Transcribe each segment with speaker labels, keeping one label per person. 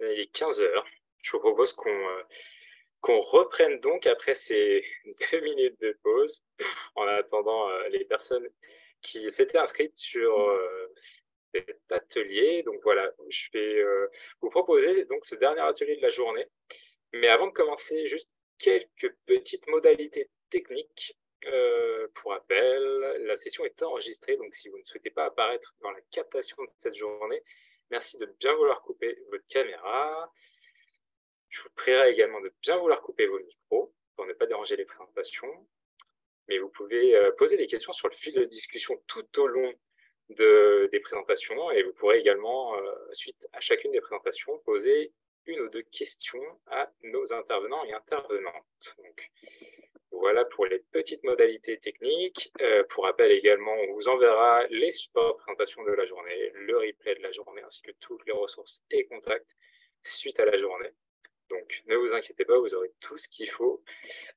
Speaker 1: Il est 15 heures. Je vous propose qu'on reprenne donc après ces 2 minutes de pause, en attendant les personnes qui s'étaient inscrites sur cet atelier. Donc voilà, je vais vous proposer donc ce dernier atelier de la journée. Mais avant de commencer, juste quelques petites modalités techniques. Pour rappel, la session est enregistrée, donc si vous ne souhaitez pas apparaître dans la captation de cette journée, merci de bien vouloir couper votre caméra. Je vous prierai également de bien vouloir couper vos micros pour ne pas déranger les présentations. Mais vous pouvez poser des questions sur le fil de discussion tout au long des présentations, et vous pourrez également, suite à chacune des présentations, poser une ou deux questions à nos intervenants et intervenantes. Donc, voilà pour les petites modalités techniques. Pour rappel également, on vous enverra les supports de présentation de la journée, le replay de la journée, ainsi que toutes les ressources et contacts suite à la journée. Donc, ne vous inquiétez pas, vous aurez tout ce qu'il faut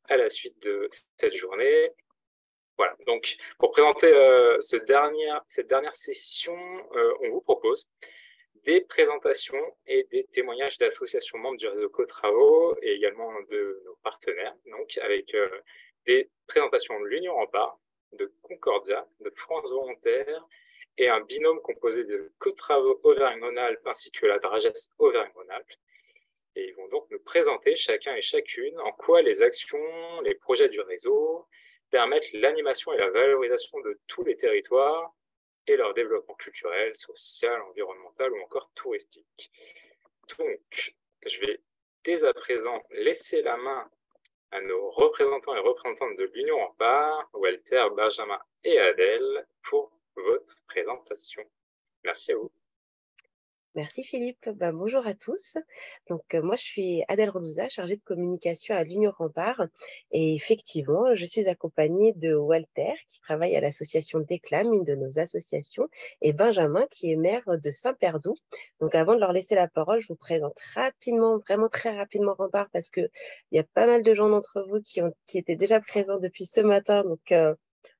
Speaker 1: à la suite de cette journée. Voilà, donc pour présenter cette dernière session, on vous propose des présentations et des témoignages d'associations membres du réseau Co-Travaux et également de nos partenaires, donc avec des présentations de l'Union Rempart, de Concordia, de France Volontaire et un binôme composé de Co-Travaux Auvergne-Rhône-Alpes ainsi que la Dragesse Auvergne-Rhône-Alpes. Et ils vont donc nous présenter chacun et chacune en quoi les actions, les projets du réseau permettent l'animation et la valorisation de tous les territoires et leur développement culturel, social, environnemental ou encore touristique. Donc, je vais dès à présent laisser la main à nos représentants et représentantes de l'Union Rempart, Walter, Benjamin et Adèle, pour votre présentation. Merci à vous.
Speaker 2: Merci Philippe. Bonjour à tous. Moi, je suis Adèle Relouza, chargée de communication à l'Union Rempart. Et effectivement, je suis accompagnée de Walter, qui travaille à l'association Déclame, une de nos associations, et Benjamin, qui est maire de Saint-Perdoux. Donc, avant de leur laisser la parole, je vous présente rapidement, vraiment très rapidement Rempart, parce qu'il y a pas mal de gens d'entre vous qui étaient déjà présents depuis ce matin. Donc,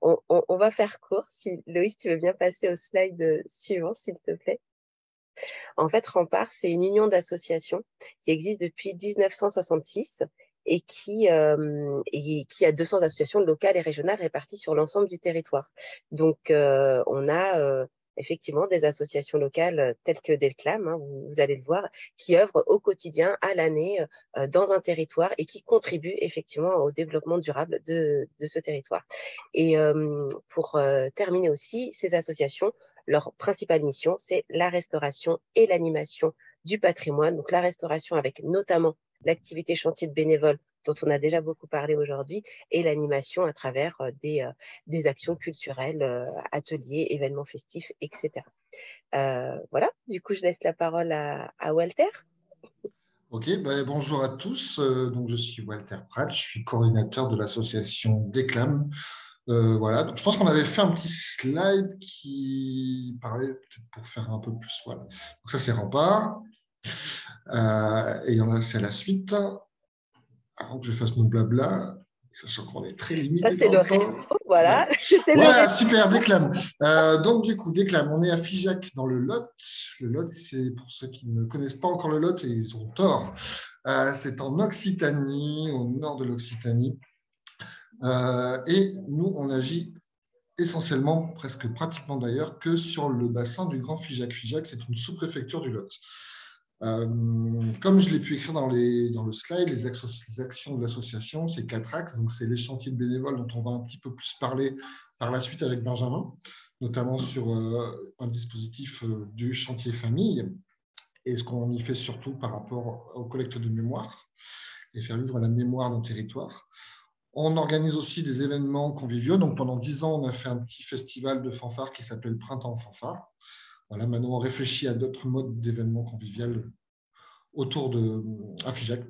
Speaker 2: on va faire court. Si, Loïs, tu veux bien passer au slide suivant, s'il te plaît. En fait, Rempart, c'est une union d'associations qui existe depuis 1966 et qui a 200 associations locales et régionales réparties sur l'ensemble du territoire. Donc, on a effectivement des associations locales telles que Delclam, hein, vous allez le voir, qui œuvrent au quotidien, à l'année, dans un territoire et qui contribuent effectivement au développement durable de ce territoire. Et pour terminer aussi, ces associations, leur principale mission, c'est la restauration et l'animation du patrimoine. Donc, la restauration avec notamment l'activité chantier de bénévoles dont on a déjà beaucoup parlé aujourd'hui et l'animation à travers des actions culturelles, ateliers, événements festifs, etc. Voilà, du coup, je laisse la parole à Walter.
Speaker 3: Ok, bonjour à tous. Donc, je suis Walter Pratt, je suis coordinateur de l'association Déclame. Voilà, donc je pense qu'on avait fait un petit slide qui parlait peut-être pour faire un peu plus. Voilà. Donc ça, c'est Rempart. Et c'est la suite. Avant que je fasse mon blabla, sachant qu'on est très limité.
Speaker 2: Ça, c'est le réseau, voilà.
Speaker 3: Ouais. Voilà, super, Déclame. Donc, du coup, Déclame, on est à Figeac dans le Lot. Le Lot, c'est pour ceux qui ne connaissent pas encore le Lot, et ils ont tort. C'est en Occitanie, au nord de l'Occitanie. Et nous, on agit essentiellement, presque pratiquement d'ailleurs, que sur le bassin du Grand Figeac. Figeac, c'est une sous-préfecture du Lot. Comme je l'ai pu écrire dans le slide, les actions de l'association, c'est 4 axes. Donc, c'est les chantiers de bénévoles dont on va un petit peu plus parler par la suite avec Benjamin, notamment sur un dispositif du chantier famille et ce qu'on y fait surtout par rapport aux collectes de mémoire et faire vivre la mémoire dans le territoire. On organise aussi des événements conviviaux. Donc, pendant 10 ans, on a fait un petit festival de fanfare qui s'appelle Printemps Fanfare. Voilà, maintenant, on réfléchit à d'autres modes d'événements conviviaux autour de Figeac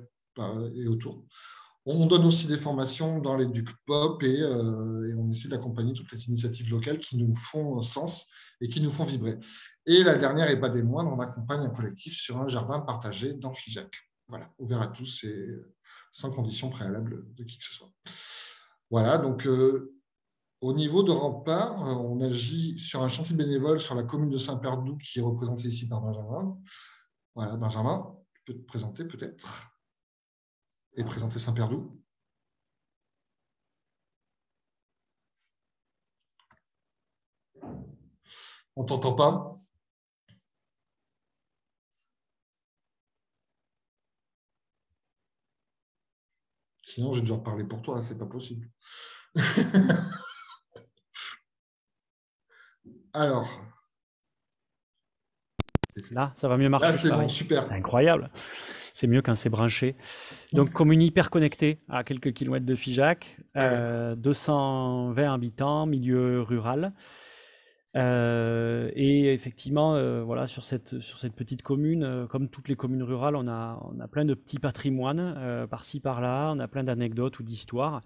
Speaker 3: et autour. On donne aussi des formations dans les Duc Pop et on essaie d'accompagner toutes les initiatives locales qui nous font sens et qui nous font vibrer. Et la dernière, et pas des moindres, on accompagne un collectif sur un jardin partagé dans Figeac. Voilà, ouvert à tous et sans condition préalable de qui que ce soit. Voilà, donc au niveau de Rempart, on agit sur un chantier bénévole sur la commune de Saint-Perdoux qui est représenté ici par Benjamin. Voilà, Benjamin. peux te présenter peut-être et présenter Saint-Perdoux. On ne t'entend pas. Sinon, je vais devoir parler pour toi, c'est pas possible. Alors.
Speaker 4: Là, ça va mieux marcher.
Speaker 3: Là, c'est bon, super.
Speaker 4: C'est incroyable. C'est mieux quand c'est branché. Donc, commune hyper connectée à quelques kilomètres de Figeac, 220 habitants, milieu rural. Et effectivement, voilà, sur cette petite commune, comme toutes les communes rurales, on a plein de petits patrimoines par-ci par-là, on a plein d'anecdotes ou d'histoires.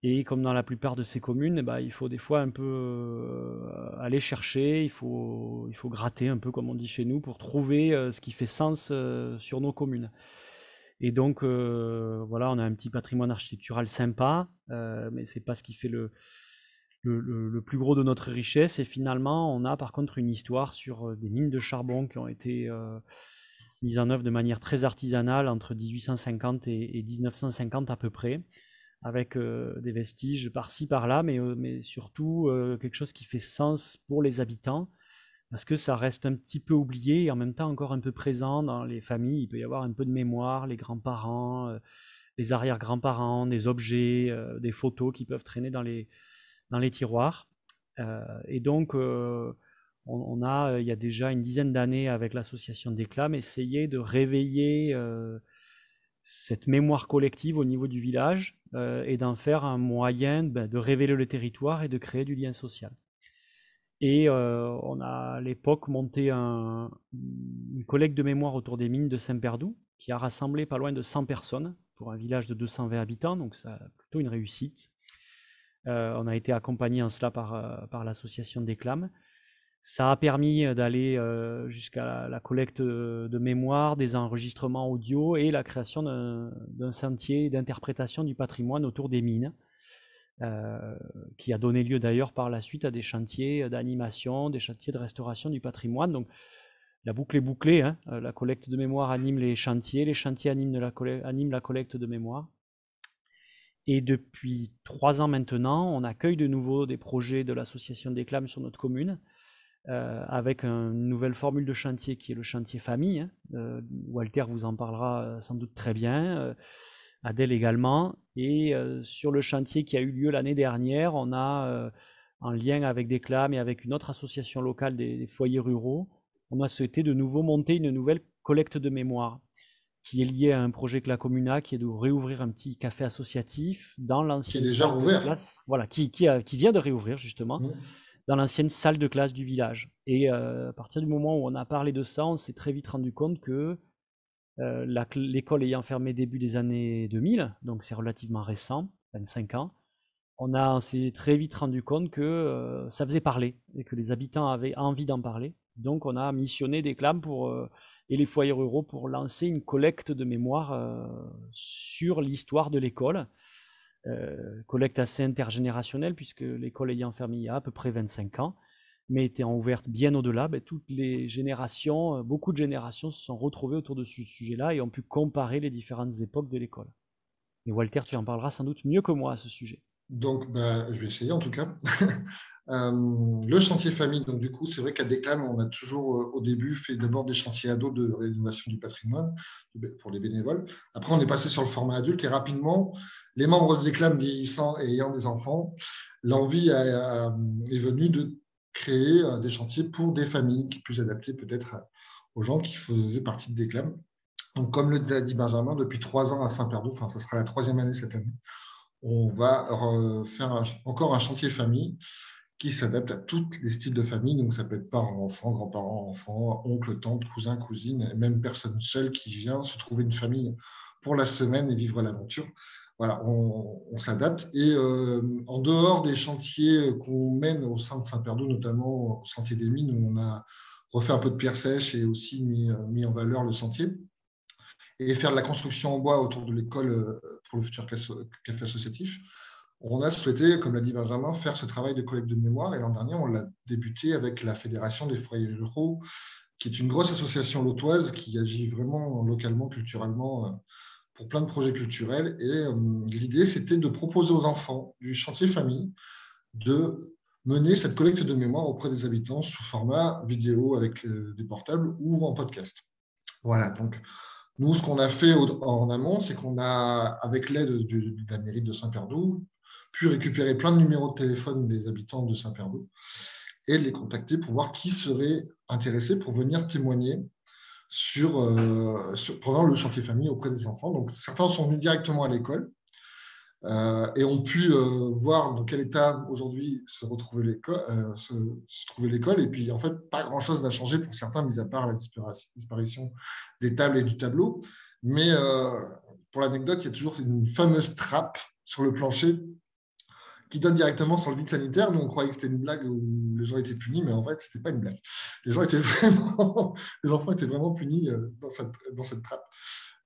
Speaker 4: Et comme dans la plupart de ces communes, bah, il faut des fois un peu aller chercher, il faut gratter un peu comme on dit chez nous pour trouver ce qui fait sens sur nos communes. Et donc voilà, on a un petit patrimoine architectural sympa, mais c'est pas ce qui fait le plus gros de notre richesse. Et finalement, on a par contre une histoire sur des mines de charbon qui ont été mises en œuvre de manière très artisanale entre 1850 et 1950 à peu près, avec des vestiges par-ci par-là, mais surtout quelque chose qui fait sens pour les habitants, parce que ça reste un petit peu oublié et en même temps encore un peu présent dans les familles. Il peut y avoir un peu de mémoire, les grands-parents, les arrière-grands-parents, des objets, des photos qui peuvent traîner dans les tiroirs. Et donc, on a, il y a déjà une dizaine d'années, avec l'association Déclame, essayé de réveiller cette mémoire collective au niveau du village et d'en faire un moyen de révéler le territoire et de créer du lien social. Et on a à l'époque monté une collecte de mémoire autour des mines de Saint-Perdoux qui a rassemblé pas loin de 100 personnes pour un village de 220 habitants, donc c'est plutôt une réussite. On a été accompagné en cela par l'association Déclame. Ça a permis d'aller jusqu'à la collecte de mémoire, des enregistrements audio et la création d'un sentier d'interprétation du patrimoine autour des mines, qui a donné lieu d'ailleurs par la suite à des chantiers d'animation, des chantiers de restauration du patrimoine. Donc la boucle est bouclée, hein. La collecte de mémoire anime les chantiers animent la collecte de mémoire. Et depuis 3 ans maintenant, on accueille de nouveau des projets de l'association Déclame sur notre commune, avec une nouvelle formule de chantier qui est le chantier famille. Walter vous en parlera sans doute très bien, Adèle également. Et sur le chantier qui a eu lieu l'année dernière, on a, en lien avec Déclame et avec une autre association locale des foyers ruraux, on a souhaité de nouveau monter une nouvelle collecte de mémoire qui est liée à un projet que la commune a, qui est de réouvrir un petit café associatif dans l'ancienne salle de classe. Voilà, qui vient de réouvrir justement. Dans l'ancienne salle de classe du village. Et à partir du moment où on a parlé de ça, on s'est très vite rendu compte que l'école ayant fermé début des années 2000, donc c'est relativement récent, 25 ans, on s'est très vite rendu compte que ça faisait parler et que les habitants avaient envie d'en parler. Donc on a missionné Déclame et les foyers ruraux pour lancer une collecte de mémoire sur l'histoire de l'école. Collecte assez intergénérationnelle, puisque l'école ayant fermé il y a à peu près 25 ans, mais étant ouverte bien au-delà, toutes les générations, beaucoup de générations se sont retrouvées autour de ce sujet-là et ont pu comparer les différentes époques de l'école. Et Walter, tu en parleras sans doute mieux que moi à ce sujet.
Speaker 3: Donc, je vais essayer en tout cas. Le chantier famille, donc du coup, c'est vrai qu'à Déclame, on a toujours au début fait d'abord des chantiers ados de rénovation du patrimoine pour les bénévoles. Après, on est passé sur le format adulte et rapidement, les membres de Déclame vieillissant et ayant des enfants, l'envie est venue de créer des chantiers pour des familles plus adaptées peut-être aux gens qui faisaient partie de Déclame. Donc, comme le dit Benjamin, depuis 3 ans à Saint-Perdoux, enfin, ce sera la 3e année cette année, on va faire encore un chantier famille qui s'adapte à tous les styles de famille. Donc, ça peut être parents-enfants, grands-parents-enfants, oncles, tantes, cousins, cousines, et même personne seule qui vient se trouver une famille pour la semaine et vivre l'aventure. Voilà, on s'adapte. Et en dehors des chantiers qu'on mène au sein de Saint-Perdoux, notamment au Sentier des Mines, où on a refait un peu de pierre sèche et aussi mis en valeur le sentier, et faire de la construction en bois autour de l'école pour le futur café associatif, on a souhaité, comme l'a dit Benjamin, faire ce travail de collecte de mémoire. Et l'an dernier, on l'a débuté avec la Fédération des foyers ruraux qui est une grosse association lotoise qui agit vraiment localement, culturellement, pour plein de projets culturels. Et l'idée, c'était de proposer aux enfants du chantier famille de mener cette collecte de mémoire auprès des habitants sous format vidéo avec des portables ou en podcast. Voilà, donc nous, ce qu'on a fait en amont, c'est qu'on a, avec l'aide de la mairie de Saint-Perdoux, pu récupérer plein de numéros de téléphone des habitants de Saint-Perdoux et les contacter pour voir qui serait intéressé pour venir témoigner pendant le chantier famille auprès des enfants. Donc, certains sont venus directement à l'école et ont pu voir dans quel état aujourd'hui se trouvait l'école. Et puis, en fait, pas grand-chose n'a changé pour certains, mis à part la disparition des tables et du tableau. Mais pour l'anecdote, il y a toujours une fameuse trappe sur le plancher qui donne directement sur le vide sanitaire. Nous, on croyait que c'était une blague où les gens étaient punis, mais en fait, ce n'était pas une blague. Les enfants étaient vraiment punis dans cette trappe.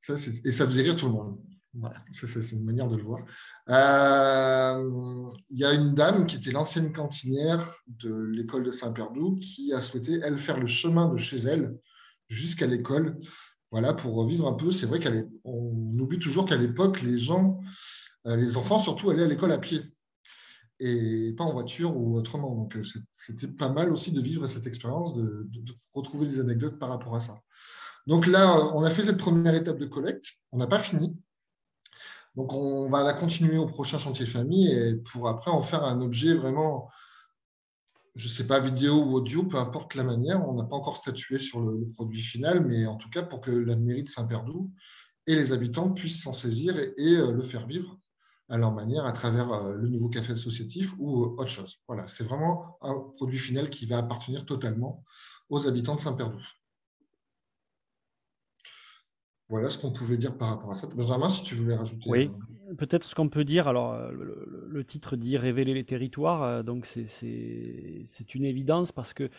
Speaker 3: Et ça faisait rire tout le monde. Voilà, c'est une manière de le voir. Il y a une dame qui était l'ancienne cantinière de l'école de Saint-Perdoux qui a souhaité, elle, faire le chemin de chez elle jusqu'à l'école, voilà, pour revivre un peu. C'est vrai qu'on oublie toujours qu'à l'époque, les enfants surtout allaient à l'école à pied et pas en voiture ou autrement. Donc, c'était pas mal aussi de vivre cette expérience, de retrouver des anecdotes par rapport à ça. Donc là, on a fait cette première étape de collecte. On n'a pas fini. Donc, on va la continuer au prochain chantier famille et pour après en faire un objet vraiment, je ne sais pas, vidéo ou audio, peu importe la manière. On n'a pas encore statué sur le produit final, mais en tout cas pour que la mairie de Saint-Perdoux et les habitants puissent s'en saisir et le faire vivre à leur manière à travers le nouveau café associatif ou autre chose. Voilà, c'est vraiment un produit final qui va appartenir totalement aux habitants de Saint-Perdoux. Voilà ce qu'on pouvait dire par rapport à ça. Benjamin, si tu voulais rajouter.
Speaker 4: Oui, peut-être ce qu'on peut dire, alors le titre dit révéler les territoires, donc c'est une évidence parce que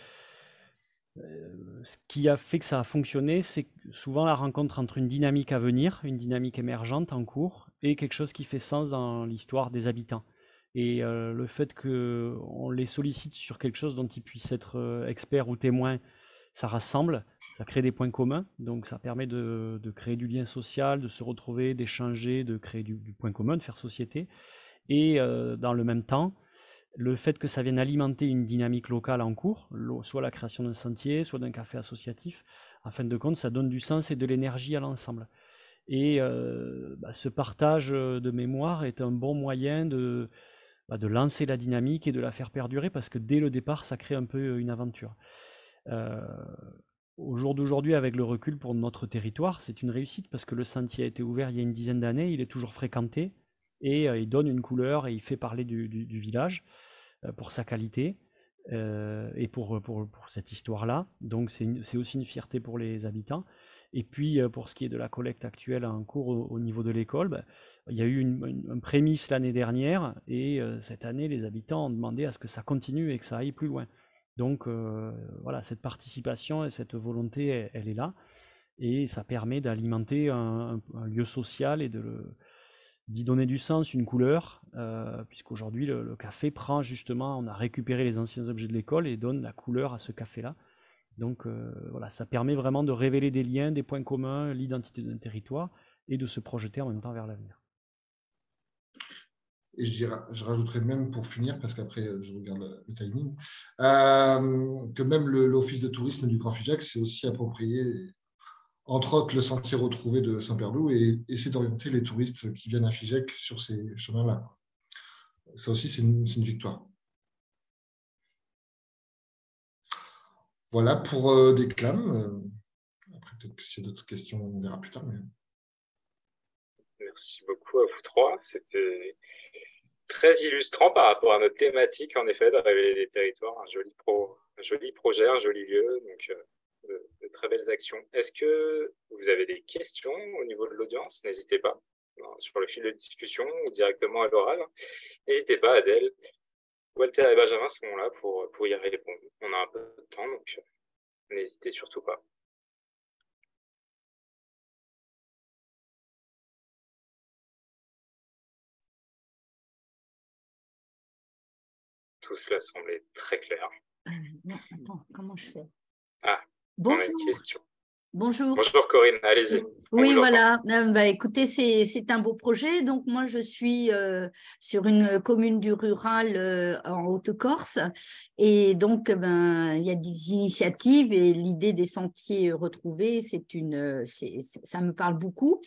Speaker 4: ce qui a fait que ça a fonctionné, c'est souvent la rencontre entre une dynamique à venir, une dynamique émergente en cours, et quelque chose qui fait sens dans l'histoire des habitants. Et le fait qu'on les sollicite sur quelque chose dont ils puissent être experts ou témoins, ça rassemble, ça crée des points communs, donc ça permet de créer du lien social, de se retrouver, d'échanger, de créer du point commun, de faire société. Et dans le même temps, le fait que ça vienne alimenter une dynamique locale en cours, soit la création d'un sentier, soit d'un café associatif, en fin de compte, ça donne du sens et de l'énergie à l'ensemble. Et ce partage de mémoire est un bon moyen de lancer la dynamique et de la faire perdurer, parce que dès le départ, ça crée un peu une aventure. Au jour d'aujourd'hui, avec le recul pour notre territoire, c'est une réussite, parce que le sentier a été ouvert il y a une dizaine d'années, il est toujours fréquenté, et il donne une couleur et il fait parler du village pour sa qualité et pour cette histoire-là. Donc c'est aussi une fierté pour les habitants. Et puis pour ce qui est de la collecte actuelle en cours au niveau de l'école, il y a eu une prémisse l'année dernière, et cette année, les habitants ont demandé à ce que ça continue et que ça aille plus loin. Donc voilà, cette participation et cette volonté, elle est là, et ça permet d'alimenter un lieu social et d'y donner du sens, une couleur, puisqu'aujourd'hui le café prend justement, on a récupéré les anciens objets de l'école et donne la couleur à ce café-là. Donc voilà, ça permet vraiment de révéler des liens, des points communs, l'identité d'un territoire, et de se projeter en même temps vers l'avenir.
Speaker 3: Et je rajouterais même pour finir, parce qu'après je regarde le timing, que même l'Office de tourisme du Grand Figeac s'est aussi approprié, entre autres, le sentier retrouvé de Saint-Perdoux et essaie d'orienter les touristes qui viennent à Figeac sur ces chemins-là. Ça aussi, c'est une victoire. Voilà pour Déclame. Après, peut-être que s'il y a d'autres questions, on verra plus tard. Mais...
Speaker 1: Merci beaucoup à vous trois. C'était très illustrant par rapport à notre thématique, en effet, de révéler des territoires. Un joli projet, un joli lieu, donc de très belles actions. Est-ce que vous avez des questions au niveau de l'audience? N'hésitez pas, sur le fil de discussion ou directement à l'oral. N'hésitez pas, Adèle. Walter et Benjamin sont là pour y répondre. On a un peu de temps, donc n'hésitez surtout pas. Tout cela semblait très clair.
Speaker 5: Non, attends, comment je fais?
Speaker 1: Ah, On a une
Speaker 5: Bonjour.
Speaker 1: question.
Speaker 5: Bonjour.
Speaker 1: Bonjour Corinne, allez-y.
Speaker 5: Oui, voilà. Écoutez, c'est un beau projet. Donc, moi, je suis sur une commune du rural en Haute-Corse. Et donc, il y a des initiatives et l'idée des sentiers retrouvés, ça me parle beaucoup.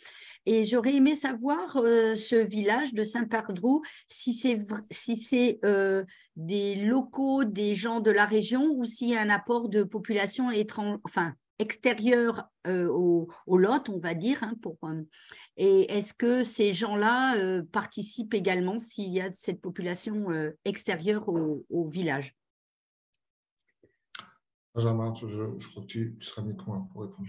Speaker 5: Et j'aurais aimé savoir ce village de Saint-Pardrou, si c'est des locaux, des gens de la région ou s'il y a un apport de population extérieure au lot, on va dire. Et est-ce que ces gens-là participent également s'il y a cette population extérieure au village?
Speaker 3: Benjamin, je crois que tu seras mieux que moi pour répondre.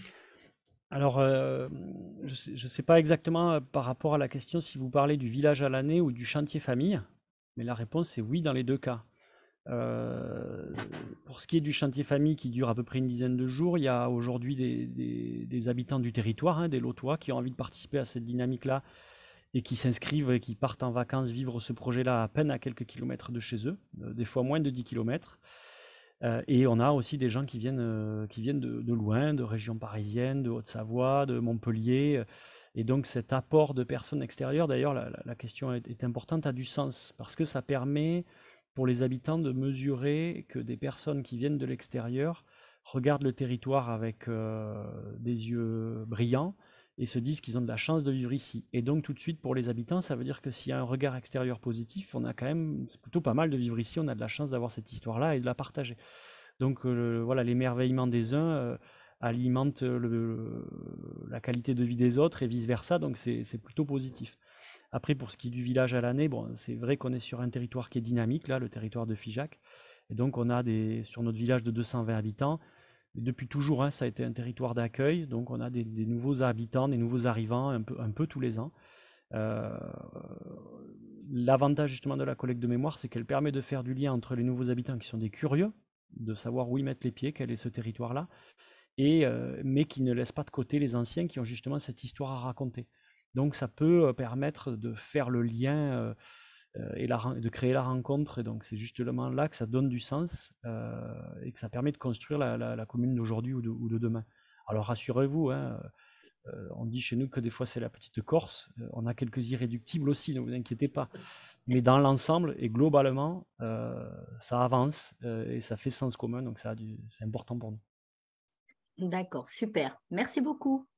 Speaker 4: Alors, je ne sais pas exactement par rapport à la question si vous parlez du village à l'année ou du chantier famille, mais la réponse est oui dans les deux cas. Pour ce qui est du chantier famille qui dure à peu près une dizaine de jours, il y a aujourd'hui des habitants du territoire, des Lotois, qui ont envie de participer à cette dynamique-là et qui s'inscrivent et qui partent en vacances vivre ce projet-là à peine à quelques kilomètres de chez eux, des fois moins de 10 kilomètres. Et on a aussi des gens qui viennent de loin, de régions parisiennes, de Haute-Savoie, de Montpellier. Et donc cet apport de personnes extérieures, d'ailleurs la question est importante, a du sens, parce que ça permet pour les habitants de mesurer que des personnes qui viennent de l'extérieur regardent le territoire avec des yeux brillants et se disent qu'ils ont de la chance de vivre ici. Et donc tout de suite pour les habitants, ça veut dire que s'il y a un regard extérieur positif, on a quand même, c'est plutôt pas mal de vivre ici, on a de la chance d'avoir cette histoire-là et de la partager. Donc voilà, l'émerveillement des uns alimente la qualité de vie des autres et vice-versa, donc c'est plutôt positif. Après, pour ce qui est du village à l'année, bon, c'est vrai qu'on est sur un territoire qui est dynamique, là, le territoire de Figeac. Et donc, on a sur notre village de 220 habitants, depuis toujours, ça a été un territoire d'accueil. Donc, on a des nouveaux habitants, des nouveaux arrivants, un peu tous les ans. L'avantage justement de la collecte de mémoire, c'est qu'elle permet de faire du lien entre les nouveaux habitants qui sont des curieux, de savoir où ils mettent les pieds, quel est ce territoire-là, mais qui ne laissent pas de côté les anciens qui ont justement cette histoire à raconter. Donc ça peut permettre de faire le lien et de créer la rencontre. Et donc c'est justement là que ça donne du sens et que ça permet de construire la commune d'aujourd'hui ou de demain. Alors rassurez-vous, on dit chez nous que des fois c'est la petite Corse. On a quelques irréductibles aussi, ne vous inquiétez pas. Mais dans l'ensemble et globalement, ça avance et ça fait sens commun. Donc c'est important pour nous.
Speaker 5: D'accord, super. Merci beaucoup.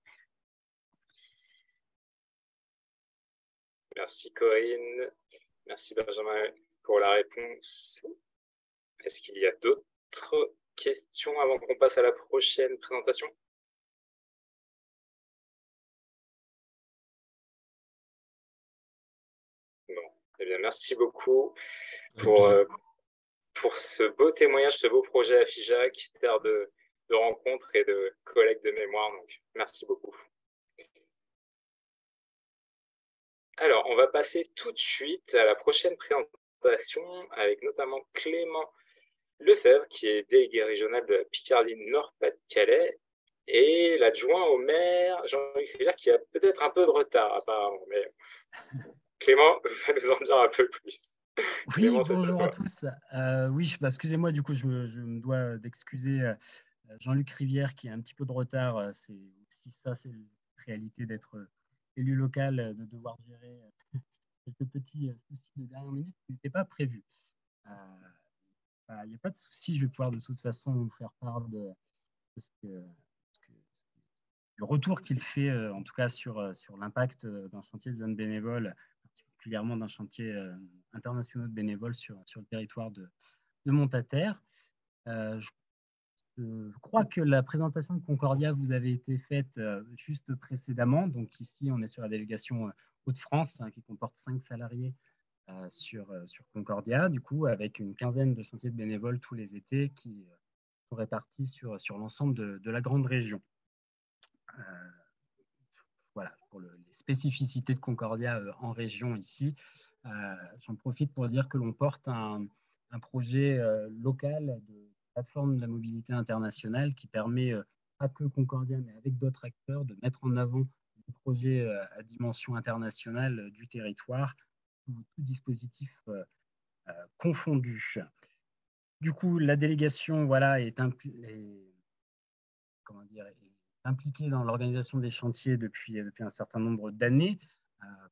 Speaker 1: Merci Corinne. Merci Benjamin pour la réponse. Est-ce qu'il y a d'autres questions avant qu'on passe à la prochaine présentation? Non. Eh bien, merci beaucoup pour ce beau témoignage, ce beau projet à Figeac, terre de rencontres et de collecte de mémoire. Donc, merci beaucoup. Alors, on va passer tout de suite à la prochaine présentation avec notamment Clément Lefebvre, qui est délégué régional de la Picardie Nord-Pas-de-Calais, et l'adjoint au maire, Jean-Luc Rivière, qui a peut-être un peu de retard apparemment, mais Clément va nous en dire un peu plus.
Speaker 6: Oui,
Speaker 1: Clément,
Speaker 6: bonjour à tous. Oui, excusez-moi, du coup, je me dois d'excuser Jean-Luc Rivière qui a un petit peu de retard. C'est aussi ça, c'est la réalité d'être élu local, de devoir gérer quelques petits soucis de dernière minute qui n'étaient pas prévus. Il n'y a pas de souci, je vais pouvoir de toute façon vous faire part de le retour qu'il fait, en tout cas sur l'impact d'un chantier de jeunes bénévoles, particulièrement d'un chantier international de bénévoles sur le territoire de Montataire. Je crois que la présentation de Concordia vous avait été faite juste précédemment. Donc ici, on est sur la délégation Hauts-de-France qui comporte 5 salariés sur Concordia, du coup, avec une quinzaine de chantiers de bénévoles tous les étés qui sont répartis sur l'ensemble de la grande région. Voilà, pour les spécificités de Concordia en région ici. J'en profite pour dire que l'on porte un projet local de plateforme de la mobilité internationale qui permet, pas que Concordia, mais avec d'autres acteurs, de mettre en avant des projets à dimension internationale du territoire, tout dispositif confondu. Du coup, la délégation voilà, est comment dire, est impliqué dans l'organisation des chantiers depuis un certain nombre d'années,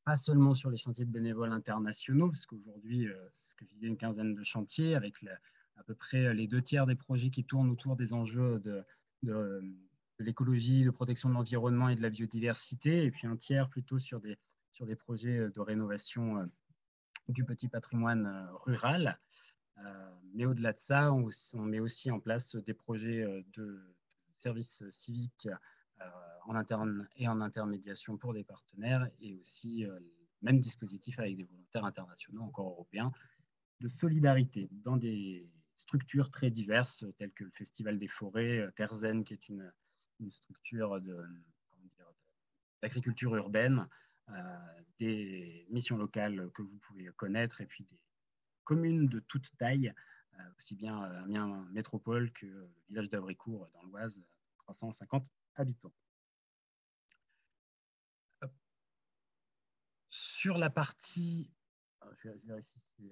Speaker 6: pas seulement sur les chantiers de bénévoles internationaux, parce qu'aujourd'hui, c'est ce que je disais, une quinzaine de chantiers, avec à peu près les 2 tiers des projets qui tournent autour des enjeux de l'écologie, de protection de l'environnement et de la biodiversité, et puis un tiers plutôt sur des projets de rénovation du petit patrimoine rural. Mais au-delà de ça, on met aussi en place des projets de services civiques en interne et en intermédiation pour des partenaires, et aussi le même dispositif avec des volontaires internationaux, encore européens, de solidarité dans des structures très diverses telles que le Festival des forêts, Terzen, qui est une structure d'agriculture urbaine, des missions locales que vous pouvez connaître, et puis des communes de toute taille, aussi bien Amiens Métropole que le village d'Avricourt dans l'Oise, 350 habitants. Sur la partie, je vérifie si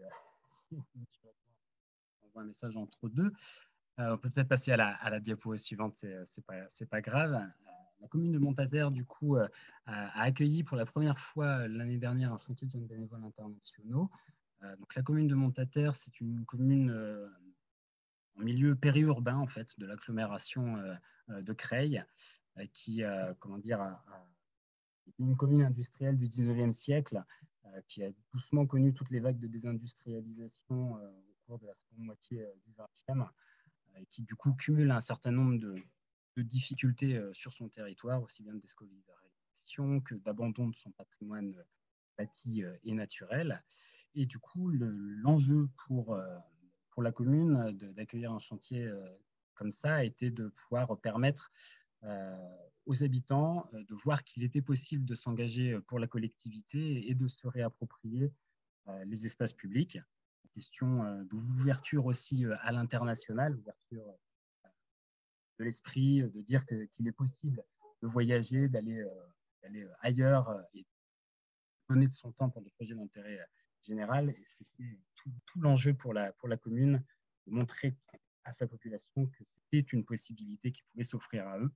Speaker 6: on voit un message entre deux. On peut peut-être passer à la diapo suivante, c'est pas grave. La commune de Montataire, du coup, a accueilli pour la première fois l'année dernière un chantier de jeunes bénévoles internationaux. Donc, la commune de Montataire, c'est une commune en milieu périurbain, en fait, de l'agglomération de Creil, qui, comment dire, est une commune industrielle du 19e siècle, qui a doucement connu toutes les vagues de désindustrialisation au cours de la seconde moitié du 20e, et qui, du coup, cumule un certain nombre de difficultés sur son territoire, aussi bien de déscolarisation que d'abandon de son patrimoine bâti et naturel. Et du coup, l'enjeu pour la commune d'accueillir un chantier comme ça a été de pouvoir permettre aux habitants de voir qu'il était possible de s'engager pour la collectivité et de se réapproprier les espaces publics. La question d'ouverture aussi à l'international, ouverture de l'esprit, de dire qu'il est possible de voyager, d'aller ailleurs et donner de son temps pour des projets d'intérêt général. Et c'était tout l'enjeu pour la commune, de montrer à sa population que c'était une possibilité qui pouvait s'offrir à eux.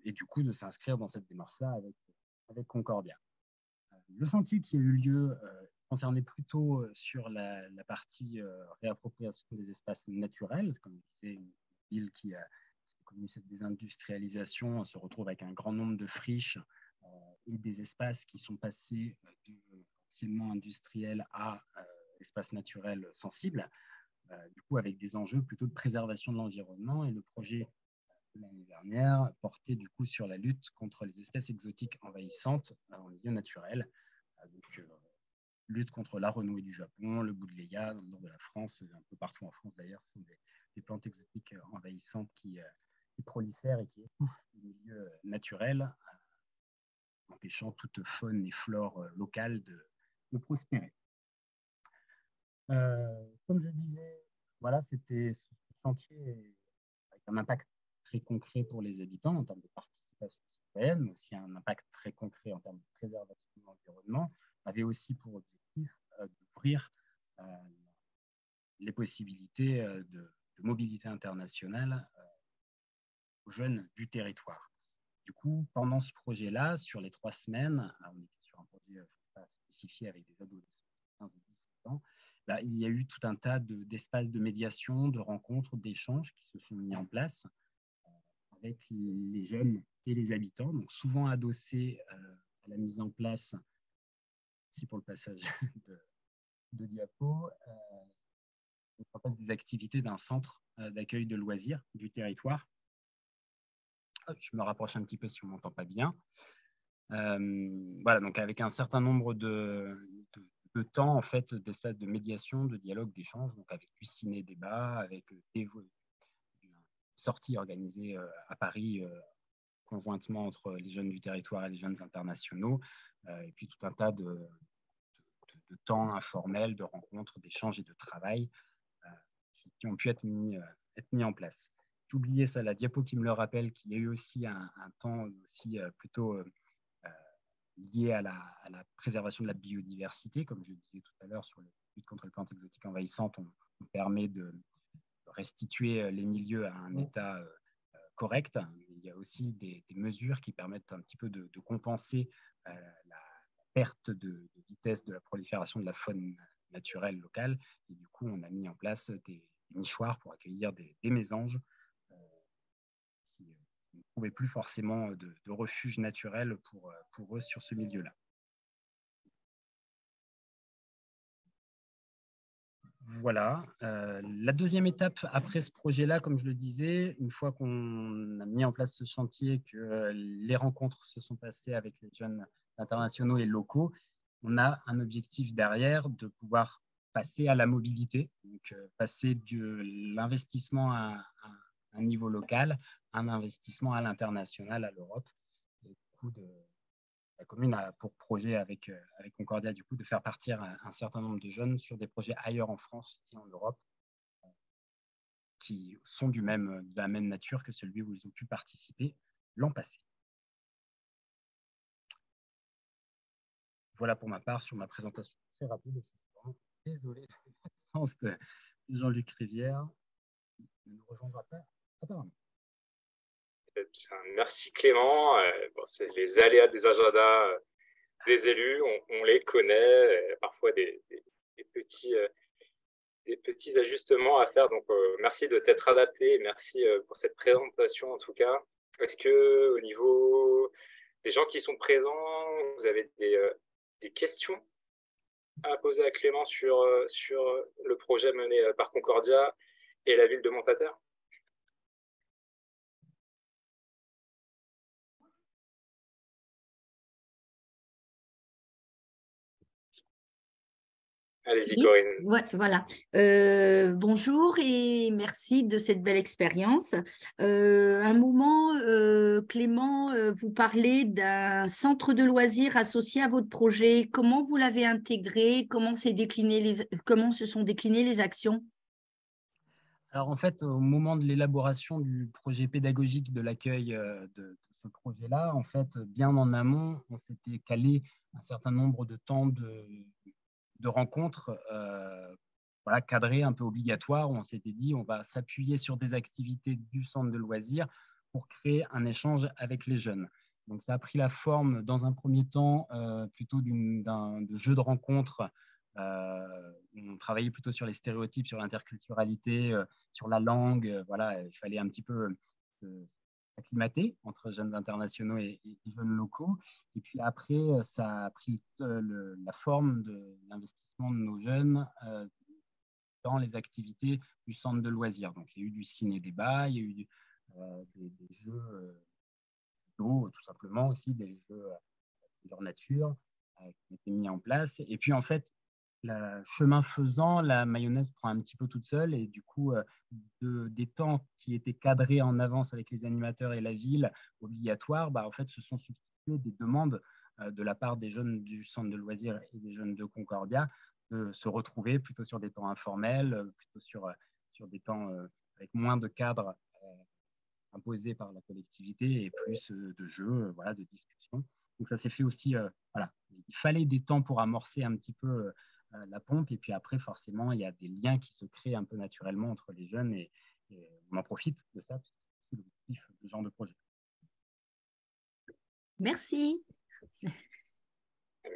Speaker 6: Et du coup, de s'inscrire dans cette démarche-là avec Concordia. Le chantier qui a eu lieu concernait plutôt sur la partie réappropriation des espaces naturels. Comme je disais, une ville qui a connu cette désindustrialisation se retrouve avec un grand nombre de friches et des espaces qui sont passés anciennement industriels à espaces naturels sensibles, du coup avec des enjeux plutôt de préservation de l'environnement. Et le projet de l'année dernière portait du coup sur la lutte contre les espèces exotiques envahissantes en milieu naturel. Donc, lutte contre la renouée du Japon, le boudleia dans le nord de la France, un peu partout en France d'ailleurs, ce sont des plantes exotiques envahissantes qui prolifèrent et qui étouffent le milieu naturel, empêchant toute faune et flore locale de prospérer. Comme je disais, voilà, c'était ce chantier avec un impact très concret pour les habitants en termes de participation citoyenne, mais aussi un impact très concret en termes de préservation de l'environnement, avait aussi pour objectif d'ouvrir les possibilités de mobilité internationale aux jeunes du territoire. Du coup, pendant ce projet-là, sur les 3 semaines, on était sur un projet spécifié avec des adolescents de 15 et 17 ans, là, il y a eu tout un tas d'espaces de médiation, de rencontres, d'échanges qui se sont mis en place avec les jeunes et les habitants, donc souvent adossés à la mise en place, merci pour le passage de diapo, on propose des activités d'un centre d'accueil de loisirs du territoire. Je me rapproche un petit peu si on ne m'entend pas bien. Voilà, donc avec un certain nombre de temps, en fait, d'espaces de médiation, de dialogue, d'échange, donc avec du ciné-débat, avec des sorties organisées à Paris conjointement entre les jeunes du territoire et les jeunes internationaux, et puis tout un tas de temps informels, de rencontres, d'échanges et de travail qui ont pu être mis en place. J'ai oublié ça, la diapo qui me le rappelle, qu'il y a eu aussi un temps aussi plutôt lié à la préservation de la biodiversité. Comme je disais tout à l'heure, sur la lutte contre les plantes exotiques envahissantes, on permet restituer les milieux à un état correct. Il y a aussi des mesures qui permettent un petit peu de compenser la perte de vitesse de la prolifération de la faune naturelle locale. Et du coup, on a mis en place des nichoirs pour accueillir des mésanges qui ne trouvaient plus forcément de refuge naturel pour eux sur ce milieu-là. Voilà. La deuxième étape après ce projet-là, comme je le disais, une fois qu'on a mis en place ce chantier, que les rencontres se sont passées avec les jeunes internationaux et locaux, on a un objectif derrière de pouvoir passer à la mobilité, donc passer de l'investissement à un niveau local, un investissement à l'international, à l'Europe. Et du coup, la commune a pour projet avec Concordia du coup, de faire partir un certain nombre de jeunes sur des projets ailleurs en France et en Europe qui sont de la même nature que celui où ils ont pu participer l'an passé. Voilà pour ma part sur ma présentation très rapide. Désolé de l'absence de Jean-Luc Rivière. Il ne nous rejoindra pas apparemment.
Speaker 1: Merci Clément. Bon, c'est les aléas des agendas des élus, on les connaît, parfois des petits ajustements à faire. Donc, merci de t'être adapté. Merci pour cette présentation en tout cas. Est-ce que au niveau des gens qui sont présents, vous avez des questions à poser à Clément sur le projet mené par Concordia et la ville de Montataire? Allez-y, Corinne.
Speaker 5: Ouais, voilà. Bonjour et merci de cette belle expérience. Un moment, Clément, vous parlez d'un centre de loisirs associé à votre projet. Comment vous l'avez intégré? Comment se sont déclinées les actions?
Speaker 6: Alors en fait, au moment de l'élaboration du projet pédagogique de l'accueil de ce projet-là, en fait, bien en amont, on s'était calé un certain nombre de temps de rencontres cadrées, un peu obligatoires, où on s'était dit on va s'appuyer sur des activités du centre de loisirs pour créer un échange avec les jeunes. Donc ça a pris la forme, dans un premier temps, plutôt de jeu de rencontres. On travaillait plutôt sur les stéréotypes, sur l'interculturalité, sur la langue. Voilà, il fallait un petit peu s'acclimater entre jeunes internationaux et jeunes locaux. Et puis après, ça a pris la forme de l'investissement de nos jeunes dans les activités du centre de loisirs. Donc, il y a eu du ciné-débat, il y a eu des jeux d'eau, tout simplement aussi, des jeux de nature qui ont été mis en place. Et puis, en fait, chemin faisant, la mayonnaise prend un petit peu toute seule et du coup, des temps qui étaient cadrés en avance avec les animateurs et la ville, obligatoires, en fait, se sont substitués des demandes de la part des jeunes du centre de loisirs et des jeunes de Concordia de se retrouver plutôt sur des temps informels, plutôt sur des temps avec moins de cadres imposés par la collectivité et plus de jeux, de discussions. Donc ça s'est fait aussi, il fallait des temps pour amorcer un petit peu la pompe, et puis après, forcément, il y a des liens qui se créent un peu naturellement entre les jeunes, et on en profite de ça, parce que c'est l'objectif de ce genre de projet.
Speaker 5: Merci.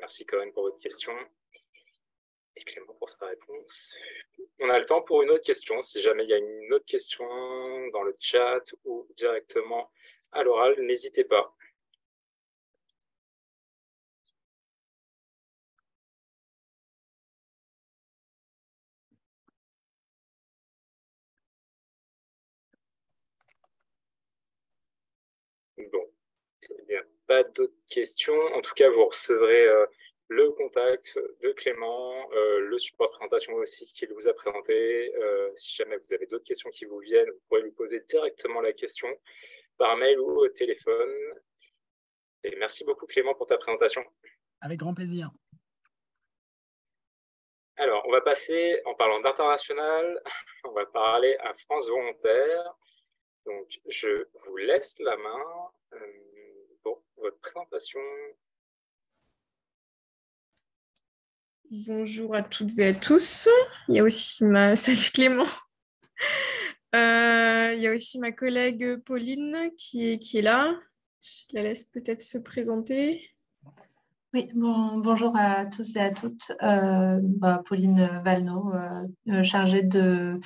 Speaker 1: Merci Corinne pour votre question, et Clément pour sa réponse. On a le temps pour une autre question, si jamais il y a une autre question dans le chat ou directement à l'oral, n'hésitez pas. Bon, il n'y a pas d'autres questions. En tout cas, vous recevrez le contact de Clément, le support de présentation aussi qu'il vous a présenté. Si jamais vous avez d'autres questions qui vous viennent, vous pourrez lui poser directement la question par mail ou au téléphone. Et merci beaucoup Clément pour ta présentation.
Speaker 6: Avec grand plaisir.
Speaker 1: Alors, on va passer, en parlant d'international, on va parler à France Volontaire. Donc, je vous laisse la main pour votre présentation.
Speaker 7: Bonjour à toutes et à tous. Il y a aussi salut Clément. Il y a aussi ma collègue Pauline qui est là. Je la laisse peut-être se présenter.
Speaker 8: Oui, bonjour à tous et à toutes. Pauline Valneau, chargée de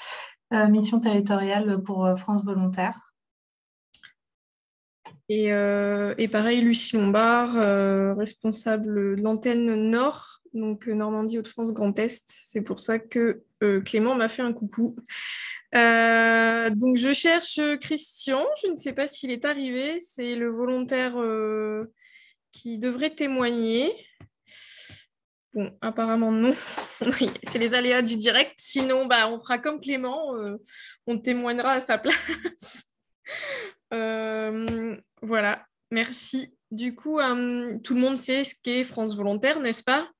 Speaker 8: mission territoriale pour France Volontaire.
Speaker 7: Et pareil, Lucie Lombard, responsable de l'antenne Nord, donc Normandie, Hauts-de-France, Grand Est. C'est pour ça que Clément m'a fait un coucou. Donc je cherche Christian, je ne sais pas s'il est arrivé, c'est le volontaire qui devrait témoigner. Bon, apparemment non, c'est les aléas du direct, sinon on fera comme Clément, on témoignera à sa place. Voilà, merci. Du coup, tout le monde sait ce qu'est France Volontaire, n'est-ce pas?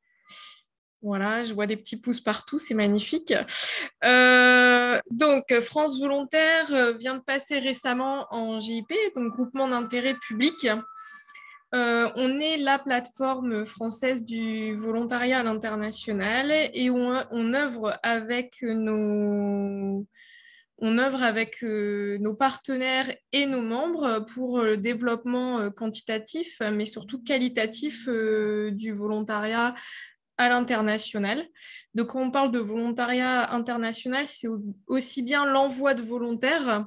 Speaker 7: Voilà, je vois des petits pouces partout, c'est magnifique. Donc, France Volontaire vient de passer récemment en GIP, donc groupement d'intérêt public. On est la plateforme française du volontariat à l'international et on œuvre avec nos partenaires et nos membres pour le développement quantitatif, mais surtout qualitatif du volontariat à l'international. Donc, quand on parle de volontariat international, c'est aussi bien l'envoi de volontaires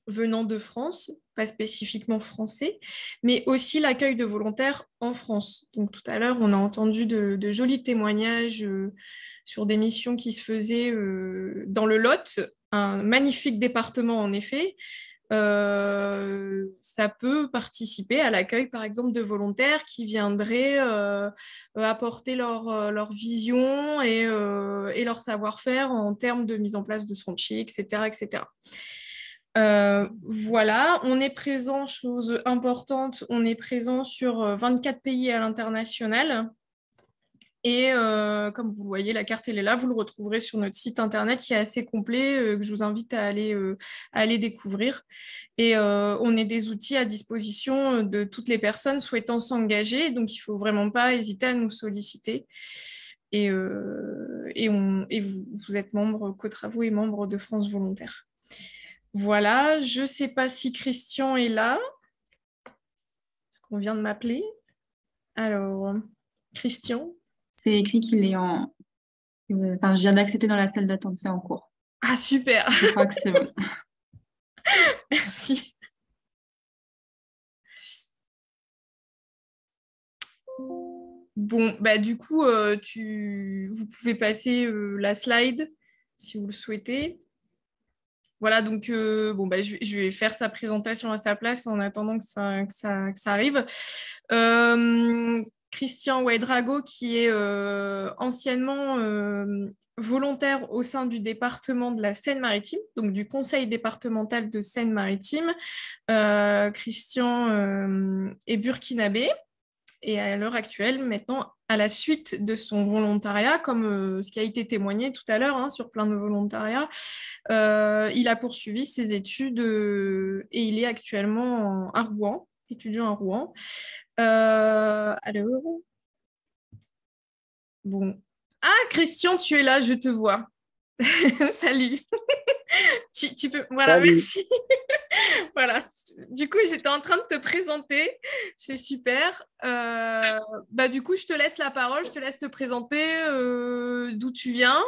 Speaker 7: venant de France, pas spécifiquement français, mais aussi l'accueil de volontaires en France. Donc tout à l'heure, on a entendu de jolis témoignages sur des missions qui se faisaient dans le Lot, un magnifique département en effet. Ça peut participer à l'accueil, par exemple, de volontaires qui viendraient apporter leur vision et leur savoir-faire en termes de mise en place de chantier, etc., etc. Voilà, on est présent, chose importante, on est présent sur 24 pays à l'international. Et comme vous le voyez, la carte, elle est là. Vous le retrouverez sur notre site internet qui est assez complet, que je vous invite à aller découvrir. Et on est des outils à disposition de toutes les personnes souhaitant s'engager. Donc, il ne faut vraiment pas hésiter à nous solliciter. Et vous êtes membre, Co-Travaux et membre de France Volontaire. Voilà, je ne sais pas si Christian est là. Est-ce qu'on vient de m'appeler? Alors, Christian?
Speaker 9: C'est écrit qu'il est en... Enfin, je viens d'accepter dans la salle d'attente, c'est en cours.
Speaker 7: Ah, super!
Speaker 9: Je crois que c'est bon.
Speaker 7: Merci. Bon, du coup, vous pouvez passer la slide si vous le souhaitez. Voilà, donc je vais faire sa présentation à sa place en attendant que ça arrive. Christian Ouedraogo, qui est anciennement volontaire au sein du département de la Seine-Maritime, donc du conseil départemental de Seine-Maritime. Christian est burkinabé. Et à l'heure actuelle, maintenant, à la suite de son volontariat, comme ce qui a été témoigné tout à l'heure sur plein de volontariats, il a poursuivi ses études et il est actuellement à Rouen, étudiant à Rouen. Alors, bon. Ah, Christian, tu es là, je te vois. Salut. Tu peux... Voilà, salut. Merci. Voilà. Du coup, j'étais en train de te présenter. C'est super. Du coup, je te laisse la parole. Je te laisse te présenter d'où tu viens.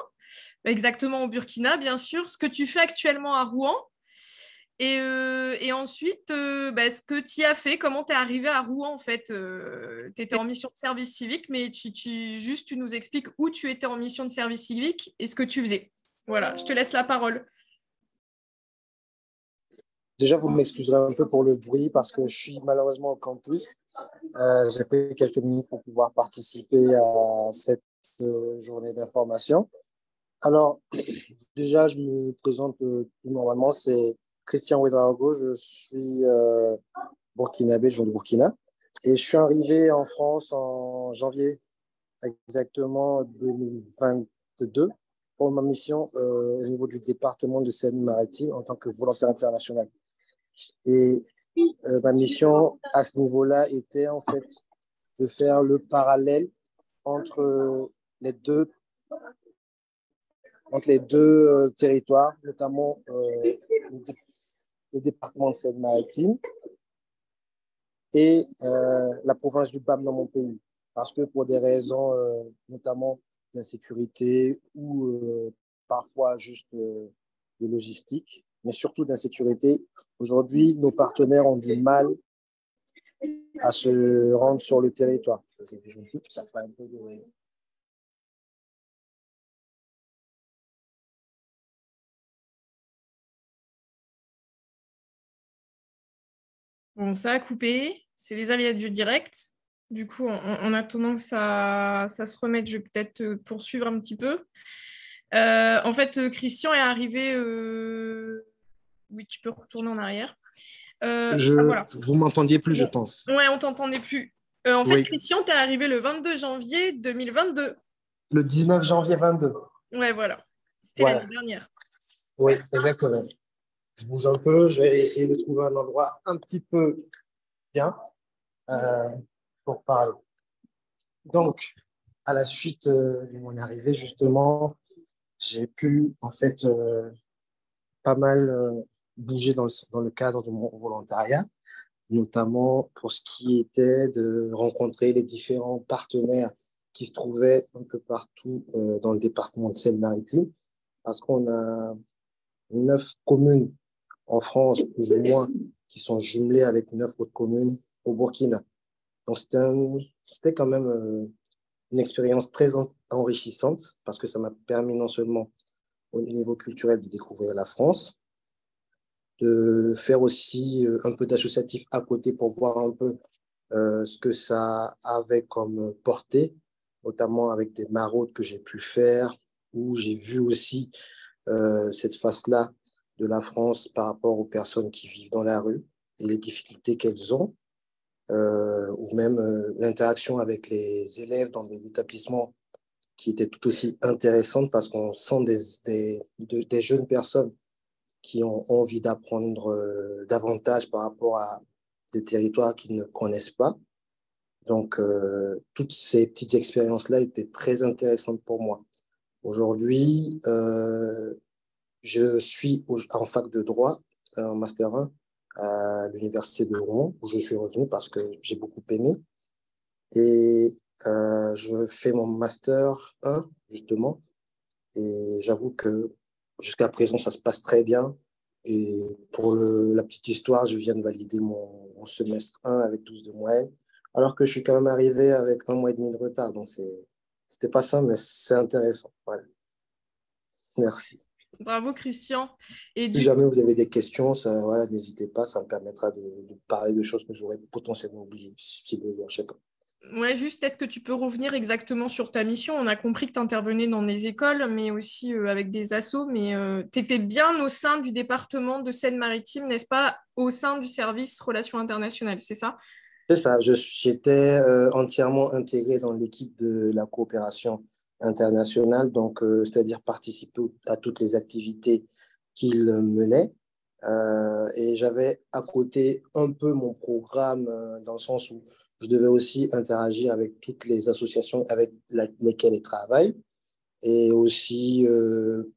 Speaker 7: Exactement au Burkina, bien sûr. Ce que tu fais actuellement à Rouen. Et ensuite, ce que tu as fait, comment tu es arrivé à Rouen, en fait. Tu étais en mission de service civique, mais tu nous expliques où tu étais en mission de service civique et ce que tu faisais. Voilà, je te laisse la parole.
Speaker 10: Déjà, vous m'excuserez un peu pour le bruit parce que je suis malheureusement au campus. J'ai pris quelques minutes pour pouvoir participer à cette journée d'information. Alors, déjà, je me présente normalement, c'est Christian Ouedraogo. Je suis burkinabé, je viens de Burkina. Et je suis arrivé en France en janvier exactement 2022 pour ma mission au niveau du département de Seine-Maritime en tant que volontaire international. Et ma mission à ce niveau-là était en fait de faire le parallèle entre les deux entre les deux territoires, notamment le département de Seine-Maritime et la province du BAM dans mon pays. Parce que pour des raisons notamment d'insécurité ou parfois juste de logistique, mais surtout d'insécurité, aujourd'hui, nos partenaires ont du mal à se rendre sur le territoire. Ça fera un peu de...
Speaker 7: Bon, ça a coupé. C'est les aléas du direct. Du coup, en attendant que ça se remette, je vais peut-être poursuivre un petit peu. En fait, Christian est arrivé. Oui, tu peux retourner en arrière. Voilà.
Speaker 10: Vous m'entendiez plus, je
Speaker 7: Bon.
Speaker 10: pense.
Speaker 7: Ouais, on t'entendait plus. En fait,
Speaker 10: Oui.
Speaker 7: Christian, t'es arrivé le 22 janvier 2022.
Speaker 10: Le 19 janvier 22.
Speaker 7: Ouais, voilà. C'était
Speaker 10: Voilà.
Speaker 7: l'année dernière.
Speaker 10: Oui, exactement. Je bouge un peu, je vais essayer de trouver un endroit un petit peu bien pour parler. Donc, à la suite de mon arrivée, justement, j'ai pu en fait pas mal bouger dans le cadre de mon volontariat, notamment pour ce qui était de rencontrer les différents partenaires qui se trouvaient un peu partout dans le département de Seine-Maritime, parce qu'on a 9 communes en France, plus ou moins, qui sont jumelées avec 9 autres communes au Burkina. Donc, c'était quand même une expérience très enrichissante parce que ça m'a permis non seulement au niveau culturel de découvrir la France, de faire aussi un peu d'associatif à côté pour voir un peu ce que ça avait comme portée, notamment avec des maraudes que j'ai pu faire, où j'ai vu aussi cette face-là de la France par rapport aux personnes qui vivent dans la rue et les difficultés qu'elles ont, ou même l'interaction avec les élèves dans des établissements qui étaient tout aussi intéressantes parce qu'on sent des jeunes personnes qui ont envie d'apprendre davantage par rapport à des territoires qu'ils ne connaissent pas. Donc, toutes ces petites expériences-là étaient très intéressantes pour moi. Aujourd'hui, je suis en fac de droit, en master 1, à l'université de Rouen, où je suis revenu parce que j'ai beaucoup aimé. Et je fais mon master 1, justement. Et j'avoue que jusqu'à présent, ça se passe très bien. Et pour la petite histoire, je viens de valider mon semestre 1 avec 12 de moyenne, alors que je suis quand même arrivé avec 1 mois et demi de retard. Donc, c'était pas ça, mais c'est intéressant. Voilà. Merci.
Speaker 7: Bravo, Christian. Et
Speaker 10: Si jamais vous avez des questions, voilà, n'hésitez pas, ça me permettra de parler de choses que j'aurais potentiellement oubliées, si besoin, je sais pas.
Speaker 7: Ouais, juste, est-ce que tu peux revenir exactement sur ta mission? On a compris que tu intervenais dans les écoles, mais aussi avec des assos, mais tu étais bien au sein du département de Seine-Maritime, n'est-ce pas, au sein du service Relations internationales, c'est ça?
Speaker 10: C'est ça, j'étais entièrement intégré dans l'équipe de la coopération internationale, donc c'est-à-dire participer à toutes les activités qu'il menait. Et j'avais à côté un peu mon programme dans le sens où je devais aussi interagir avec toutes les associations avec lesquelles il travaille. Et aussi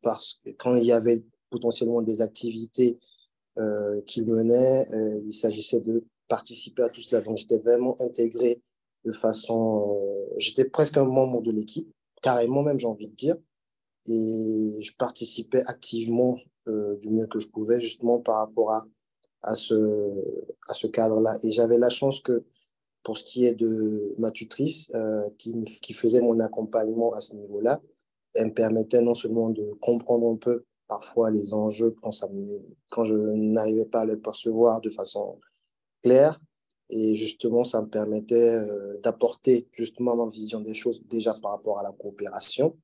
Speaker 10: parce que quand il y avait potentiellement des activités qu'il menait, il s'agissait de participer à tout cela. Donc, j'étais vraiment intégré de façon... j'étais presque un membre de l'équipe, carrément même, j'ai envie de dire. Et je participais activement du mieux que je pouvais, justement par rapport à ce cadre-là. Et j'avais la chance que, pour ce qui est de ma tutrice, qui faisait mon accompagnement à ce niveau-là, elle me permettait non seulement de comprendre un peu parfois les enjeux quand je n'arrivais pas à les percevoir de façon claire, et justement, ça me permettait d'apporter justement ma vision des choses déjà par rapport à la coopération,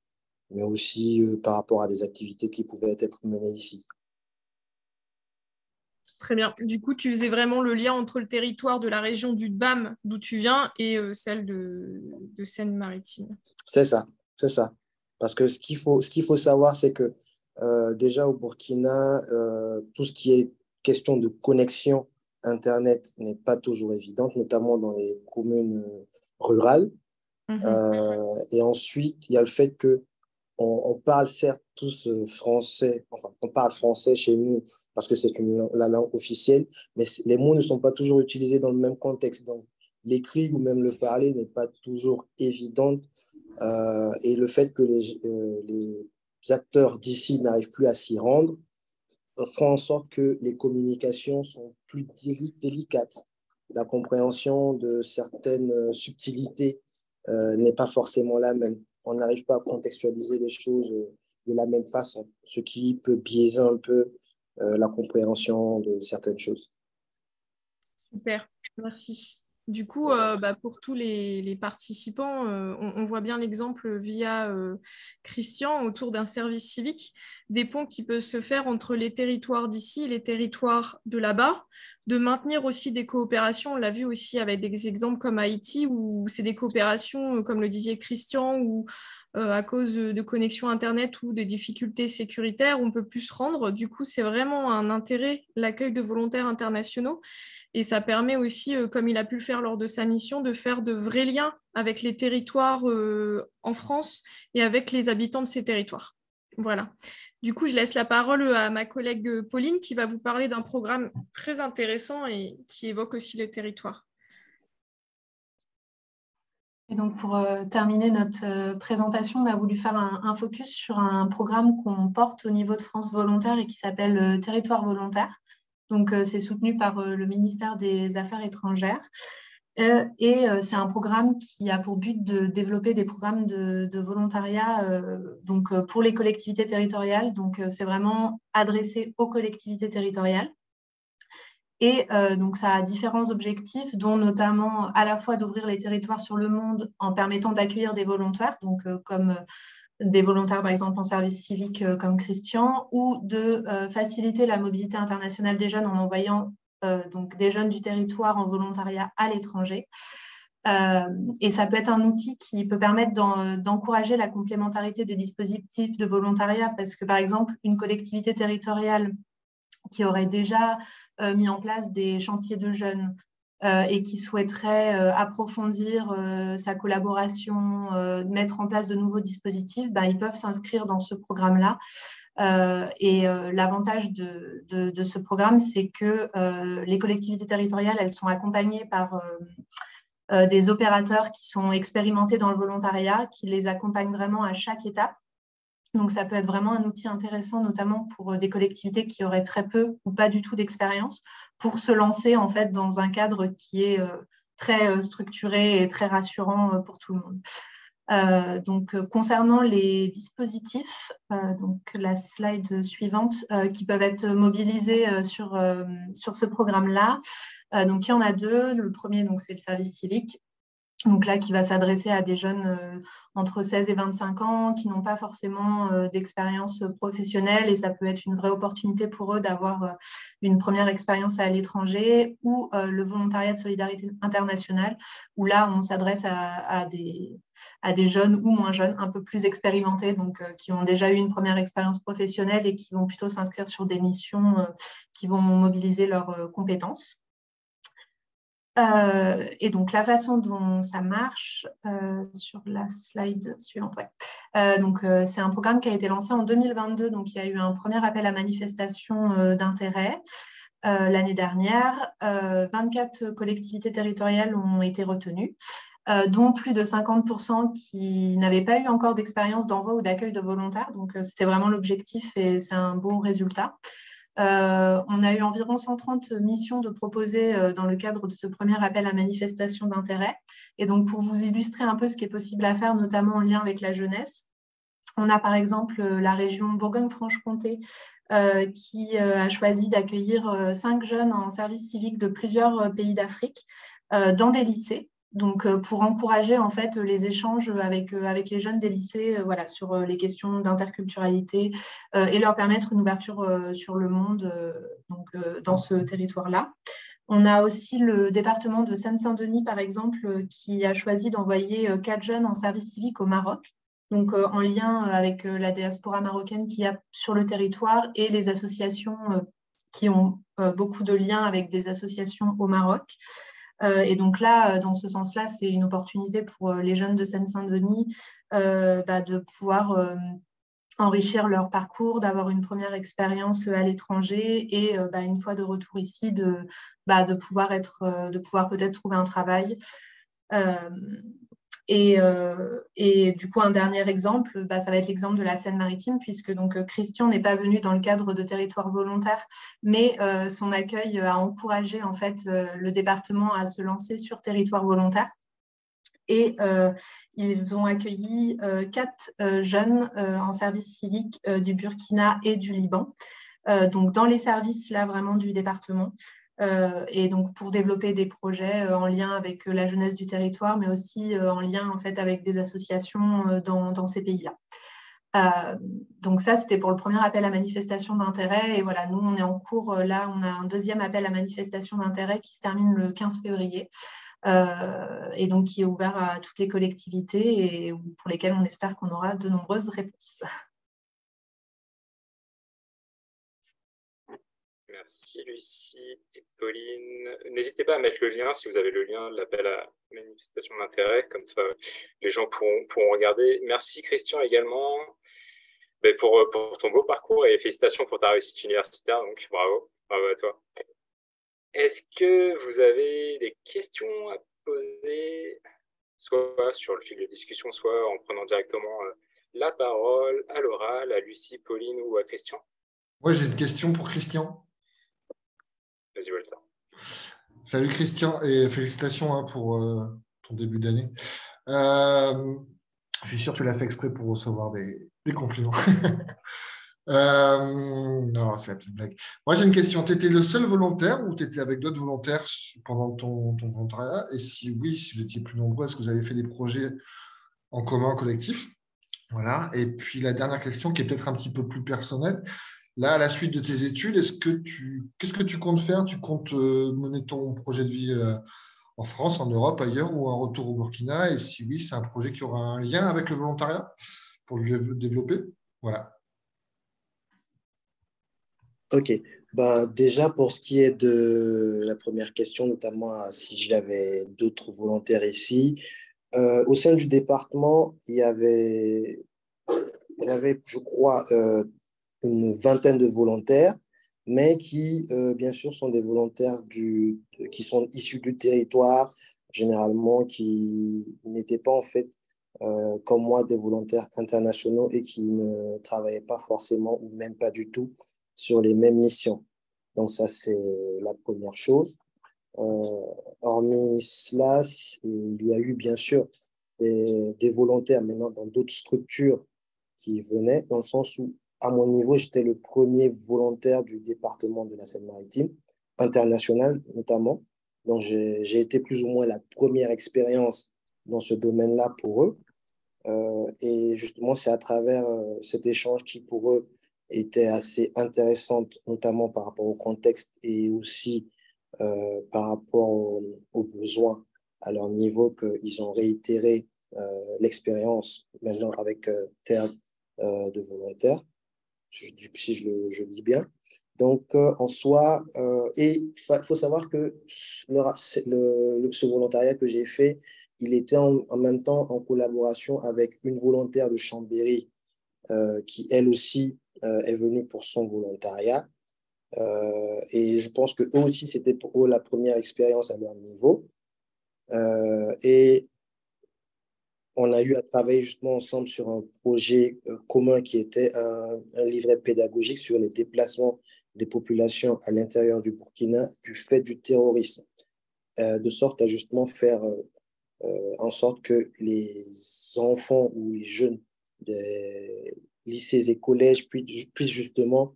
Speaker 10: mais aussi par rapport à des activités qui pouvaient être menées ici.
Speaker 7: Très bien. Du coup, tu faisais vraiment le lien entre le territoire de la région du BAM, d'où tu viens, et celle de Seine-Maritime.
Speaker 10: C'est ça, c'est ça. Parce que ce qu'il faut savoir, c'est que déjà au Burkina, tout ce qui est question de connexion Internet n'est pas toujours évidente, notamment dans les communes rurales. Et ensuite, il y a le fait que on parle certes tous français, enfin, on parle français chez nous parce que c'est la langue officielle, mais les mots ne sont pas toujours utilisés dans le même contexte. Donc, l'écrit ou même le parler n'est pas toujours évident. Et le fait que les acteurs d'ici n'arrivent plus à s'y rendre font en sorte que les communications sont plus délicates. La compréhension de certaines subtilités n'est pas forcément la même. On n'arrive pas à contextualiser les choses de la même façon, ce qui peut biaiser un peu la compréhension de certaines choses.
Speaker 7: Super, merci. Du coup, pour tous les participants, on voit bien l'exemple via Christian autour d'un service civique, des ponts qui peuvent se faire entre les territoires d'ici et les territoires de là-bas, de maintenir aussi des coopérations. On l'a vu aussi avec des exemples comme Haïti, où c'est des coopérations, comme le disait Christian, où à cause de connexions Internet ou de difficultés sécuritaires, on ne peut plus se rendre. Du coup, c'est vraiment un intérêt, l'accueil de volontaires internationaux. Et ça permet aussi, comme il a pu le faire lors de sa mission, de faire de vrais liens avec les territoires en France et avec les habitants de ces territoires. Voilà. Du coup, je laisse la parole à ma collègue Pauline qui va vous parler d'un programme très intéressant et qui évoque aussi le territoire.
Speaker 8: Et donc, pour terminer notre présentation, on a voulu faire un focus sur un programme qu'on porte au niveau de France Volontaire et qui s'appelle Territoire volontaire. Donc, c'est soutenu par le ministère des Affaires étrangères. Et c'est un programme qui a pour but de développer des programmes de volontariat pour les collectivités territoriales. Donc, c'est vraiment adressé aux collectivités territoriales. Et donc, ça a différents objectifs, dont notamment à la fois d'ouvrir les territoires sur le monde en permettant d'accueillir des volontaires, donc comme des volontaires, par exemple, en service civique comme Christian, ou de faciliter la mobilité internationale des jeunes en envoyant donc des jeunes du territoire en volontariat à l'étranger. Et ça peut être un outil qui peut permettre d'encourager la complémentarité des dispositifs de volontariat, parce que, par exemple, une collectivité territoriale qui aurait déjà mis en place des chantiers de jeunes et qui souhaiterait approfondir sa collaboration, mettre en place de nouveaux dispositifs, ils peuvent s'inscrire dans ce programme-là. L'avantage de ce programme, c'est que les collectivités territoriales, elles sont accompagnées par des opérateurs qui sont expérimentés dans le volontariat, qui les accompagnent vraiment à chaque étape. Donc, ça peut être vraiment un outil intéressant, notamment pour des collectivités qui auraient très peu ou pas du tout d'expérience, pour se lancer en fait dans un cadre qui est très structuré et très rassurant pour tout le monde. Concernant les dispositifs, donc la slide suivante, qui peuvent être mobilisés sur ce programme-là. Donc, il y en a deux. Le premier, donc, c'est le service civique. Donc là, qui va s'adresser à des jeunes entre 16 et 25 ans qui n'ont pas forcément d'expérience professionnelle, et ça peut être une vraie opportunité pour eux d'avoir une première expérience à l'étranger, ou le volontariat de solidarité internationale, où là, on s'adresse à des jeunes ou moins jeunes, un peu plus expérimentés, donc qui ont déjà eu une première expérience professionnelle et qui vont plutôt s'inscrire sur des missions qui vont mobiliser leurs compétences. Et donc, la façon dont ça marche, sur la slide suivante, c'est un programme qui a été lancé en 2022. Donc, il y a eu un premier appel à manifestation d'intérêt l'année dernière. 24 collectivités territoriales ont été retenues, dont plus de 50% qui n'avaient pas eu encore d'expérience d'envoi ou d'accueil de volontaires. Donc, c'était vraiment l'objectif et c'est un bon résultat. On a eu environ 130 missions de proposer dans le cadre de ce premier appel à manifestation d'intérêt. Et donc, pour vous illustrer un peu ce qui est possible à faire, notamment en lien avec la jeunesse, on a par exemple la région Bourgogne-Franche-Comté qui a choisi d'accueillir 5 jeunes en service civique de plusieurs pays d'Afrique dans des lycées. Donc, pour encourager en fait les échanges avec les jeunes des lycées sur les questions d'interculturalité et leur permettre une ouverture sur le monde dans ce territoire-là. On a aussi le département de Seine-Saint-Denis, par exemple, qui a choisi d'envoyer 4 jeunes en service civique au Maroc, donc en lien avec la diaspora marocaine qu'il y a sur le territoire et les associations qui ont beaucoup de liens avec des associations au Maroc. Et donc là, dans ce sens-là, c'est une opportunité pour les jeunes de Seine-Saint-Denis de pouvoir enrichir leur parcours, d'avoir une première expérience à l'étranger et une fois de retour ici, de pouvoir peut-être trouver un travail. Et du coup, un dernier exemple, ça va être l'exemple de la Seine-Maritime, puisque donc Christian n'est pas venu dans le cadre de territoire volontaire, mais son accueil a encouragé en fait le département à se lancer sur territoire volontaire. Et ils ont accueilli 4 jeunes en service civique du Burkina et du Liban, donc dans les services là vraiment du département. Et donc pour développer des projets en lien avec la jeunesse du territoire, mais aussi en lien en fait avec des associations dans ces pays-là. Donc ça, c'était pour le premier appel à manifestation d'intérêt. Et voilà, nous, on est en cours. Là, on a un deuxième appel à manifestation d'intérêt qui se termine le 15 février. Et donc qui est ouvert à toutes les collectivités et pour lesquelles on espère qu'on aura de nombreuses réponses.
Speaker 1: Merci Lucie et Pauline. N'hésitez pas à mettre le lien si vous avez le lien de l'appel à manifestation d'intérêt, comme ça les gens pourront regarder. Merci Christian également pour ton beau parcours et félicitations pour ta réussite universitaire, donc bravo à toi. Est-ce que vous avez des questions à poser, soit sur le fil de discussion, soit en prenant directement la parole à l'oral, à Lucie, Pauline ou à Christian?
Speaker 3: Moi, j'ai une question pour Christian.
Speaker 1: Vas-y, Walter.
Speaker 3: Salut Christian et félicitations pour ton début d'année. Je suis sûr que tu l'as fait exprès pour recevoir des compliments. Non, c'est la petite blague. Moi, j'ai une question. Tu étais le seul volontaire ou tu étais avec d'autres volontaires pendant ton volontariat? Et si oui, si vous étiez plus nombreux, est-ce que vous avez fait des projets en commun, collectifs? Voilà. Et puis, la dernière question qui est peut-être un petit peu plus personnelle. Là, à la suite de tes études, qu'est-ce que tu comptes faire? Tu comptes mener ton projet de vie en France, en Europe, ailleurs ou un retour au Burkina? Et si oui, c'est un projet qui aura un lien avec le volontariat pour le développer? Voilà.
Speaker 10: Ok. Déjà, pour ce qui est de la première question, notamment si j'avais d'autres volontaires ici, au sein du département, il y avait, je crois, une vingtaine de volontaires, mais qui, bien sûr, sont des volontaires qui sont issus du territoire, généralement, qui n'étaient pas, en fait, comme moi, des volontaires internationaux et qui ne travaillaient pas forcément ou même pas du tout sur les mêmes missions. Donc, ça, c'est la première chose. Hormis cela, il y a eu, bien sûr, des volontaires maintenant dans d'autres structures qui venaient, dans le sens où, à mon niveau, j'étais le premier volontaire du département de la Seine-Maritime, international notamment. Donc, j'ai été plus ou moins la première expérience dans ce domaine-là pour eux. Et justement, c'est à travers cet échange qui, pour eux, était assez intéressante, notamment par rapport au contexte et aussi par rapport aux besoins à leur niveau, qu'ils ont réitéré l'expérience maintenant avec Terre de volontaires, si je le dis bien. Donc, en soi, et il faut savoir que ce volontariat que j'ai fait, il était en même temps en collaboration avec une volontaire de Chambéry qui, elle aussi, est venue pour son volontariat. Et je pense qu'eux aussi, c'était pour eux la première expérience à leur niveau. Et on a eu à travailler justement ensemble sur un projet commun qui était un livret pédagogique sur les déplacements des populations à l'intérieur du Burkina du fait du terrorisme, de sorte à justement faire en sorte que les enfants ou les jeunes des lycées et collèges puissent justement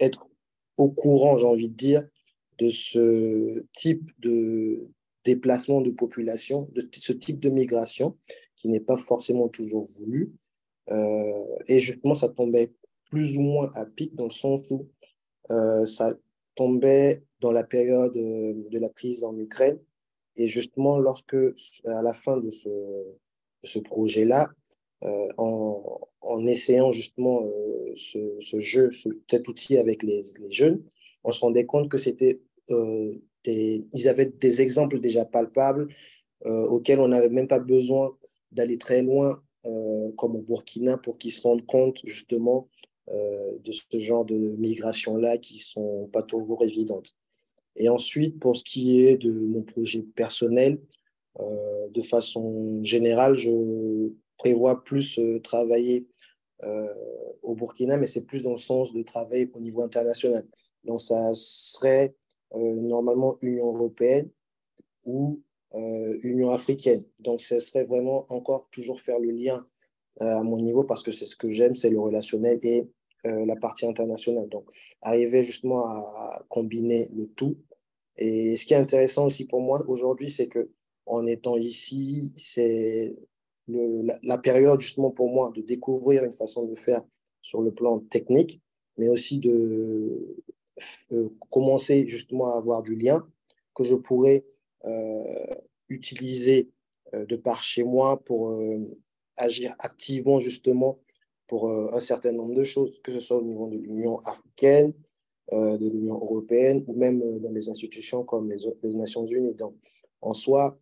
Speaker 10: être au courant, j'ai envie de dire, de ce type de déplacement de population, de ce type de migration qui n'est pas forcément toujours voulu. Et justement, ça tombait plus ou moins à pic dans le sens où ça tombait dans la période de la crise en Ukraine. Et justement, à la fin de ce projet-là, en essayant justement cet outil avec les jeunes, on se rendait compte que ils avaient des exemples déjà palpables auxquels on n'avait même pas besoin d'aller très loin comme au Burkina, pour qu'ils se rendent compte justement de ce genre de migration-là qui ne sont pas toujours évidentes. Et ensuite, pour ce qui est de mon projet personnel, de façon générale, je prévois plus travailler au Burkina, mais c'est plus dans le sens de travailler au niveau international. Donc, ça serait normalement Union européenne ou Union africaine. Donc, ce serait vraiment encore toujours faire le lien à mon niveau parce que c'est ce que j'aime, c'est le relationnel et la partie internationale. Donc, arriver justement à combiner le tout. Et ce qui est intéressant aussi pour moi aujourd'hui, c'est que en étant ici, c'est la période justement pour moi de découvrir une façon de faire sur le plan technique, mais aussi de commencer justement à avoir du lien que je pourrais utiliser de par chez moi pour agir activement justement pour un certain nombre de choses, que ce soit au niveau de l'Union africaine, de l'Union européenne ou même dans les institutions comme les Nations Unies. Donc, en soi,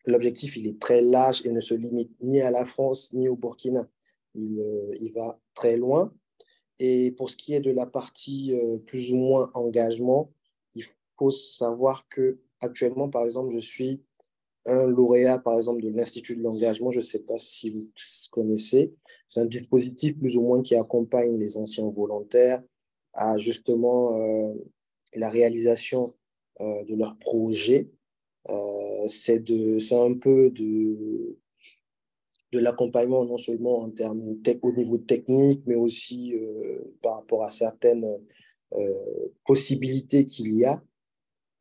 Speaker 10: l'objectif, il est très large et ne se limite ni à la France ni au Burkina. Il va très loin. Et pour ce qui est de la partie plus ou moins engagement, il faut savoir que actuellement, par exemple, je suis un lauréat, par exemple, de l'Institut de l'engagement. Je ne sais pas si vous connaissez. C'est un dispositif plus ou moins qui accompagne les anciens volontaires à justement la réalisation de leurs projets. C'est un peu de l'accompagnement, non seulement en termes au niveau technique, mais aussi par rapport à certaines possibilités qu'il y a.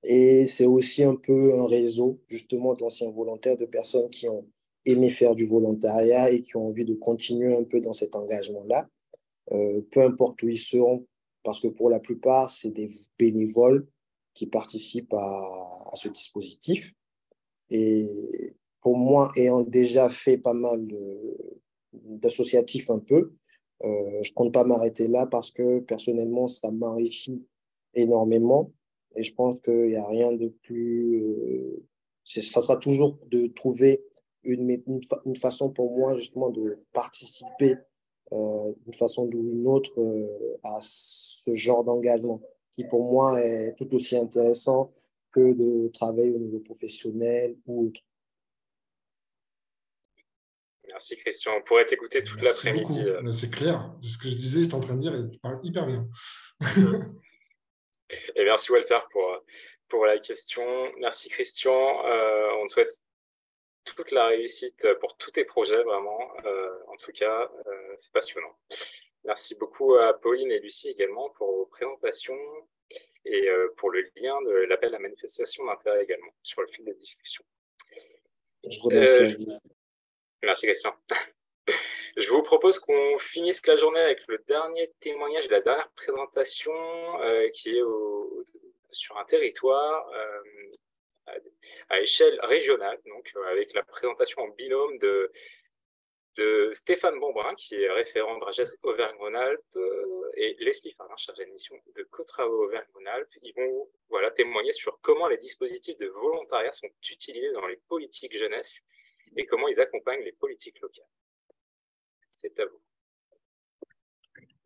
Speaker 10: Et c'est aussi un peu un réseau, justement, d'anciens volontaires, de personnes qui ont aimé faire du volontariat et qui ont envie de continuer un peu dans cet engagement-là, peu importe où ils seront, parce que pour la plupart, c'est des bénévoles qui participent à ce dispositif. Et pour moi, ayant déjà fait pas mal d'associatifs un peu, je ne compte pas m'arrêter là parce que personnellement, ça m'enrichit énormément. Et je pense qu'il n'y a rien de plus... ça sera toujours de trouver une façon pour moi justement de participer d'une façon ou d'une autre à ce genre d'engagement qui pour moi est tout aussi intéressant que de travailler au niveau professionnel ou autre.
Speaker 1: Merci Christian, on pourrait t'écouter toute l'après-midi.
Speaker 3: C'est clair, ce que je disais, j'étais en train de dire et tu parles hyper bien.
Speaker 1: Et merci Walter pour la question. Merci Christian, on te souhaite toute la réussite pour tous tes projets, vraiment. En tout cas, c'est passionnant. Merci beaucoup à Pauline et Lucie également pour vos présentations et pour le lien de l'appel à manifestation d'intérêt également sur le fil des discussions.
Speaker 10: Je remercie.
Speaker 1: Merci Christian. Je vous propose qu'on finisse la journée avec le dernier témoignage et la dernière présentation qui est sur un territoire à échelle régionale, donc avec la présentation en binôme de Stéphane Bonbrun, qui est référent de Rages Auvergne-Rhône-Alpes, et Leslie Farin, chargée de mission de Cotrao Auvergne-Rhône-Alpes. Ils vont témoigner sur comment les dispositifs de volontariat sont utilisés dans les politiques jeunesse et comment ils accompagnent les politiques locales. C'est à vous.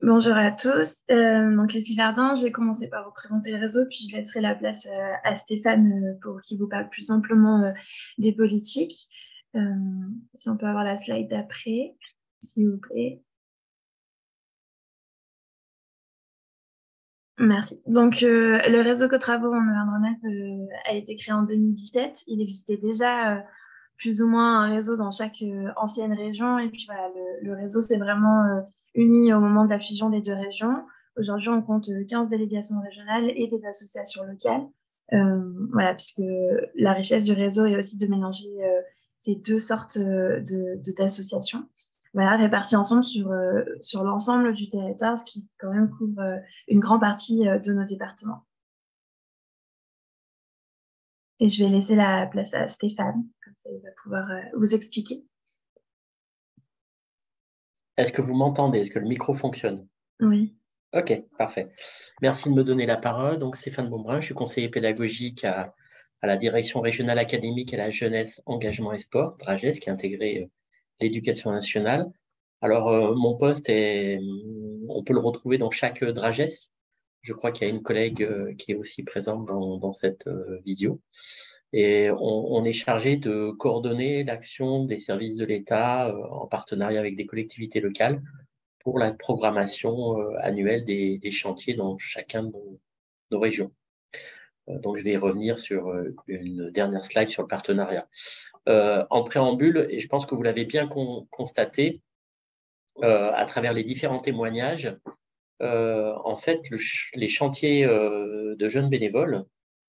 Speaker 9: Bonjour à tous. Donc Leslie Verdun, je vais commencer par vous présenter le réseau, puis je laisserai la place à Stéphane pour qu'il vous parle plus amplement des politiques. Si on peut avoir la slide d'après, s'il vous plaît. Merci. Donc, le réseau Cotrao en Auvergne-Rhône-Alpes a été créé en 2017. Il existait déjà plus ou moins un réseau dans chaque ancienne région. Et puis voilà, le réseau s'est vraiment uni au moment de la fusion des deux régions. Aujourd'hui, on compte 15 délégations régionales et des associations locales. Voilà, puisque la richesse du réseau est aussi de mélanger ces deux sortes d'associations. Voilà, réparties ensemble sur l'ensemble du territoire, ce qui quand même couvre une grande partie de nos départements. Et je vais laisser la place à Stéphane, comme ça il va pouvoir vous expliquer.
Speaker 11: Est-ce que vous m'entendez? Est-ce que le micro fonctionne?
Speaker 9: Oui.
Speaker 11: Ok, parfait. Merci de me donner la parole. Donc, Stéphane Bonbrun, je suis conseiller pédagogique à la direction régionale académique et la jeunesse, engagement et sport, Rages, qui est intégrée l'éducation nationale. Alors, mon poste, on peut le retrouver dans chaque DRAGES. Je crois qu'il y a une collègue qui est aussi présente dans cette visio. Et on est chargé de coordonner l'action des services de l'État en partenariat avec des collectivités locales pour la programmation annuelle des chantiers dans chacun de nos régions. Donc, je vais y revenir sur une dernière slide sur le partenariat. En préambule, et je pense que vous l'avez bien constaté, à travers les différents témoignages, en fait, les chantiers de jeunes bénévoles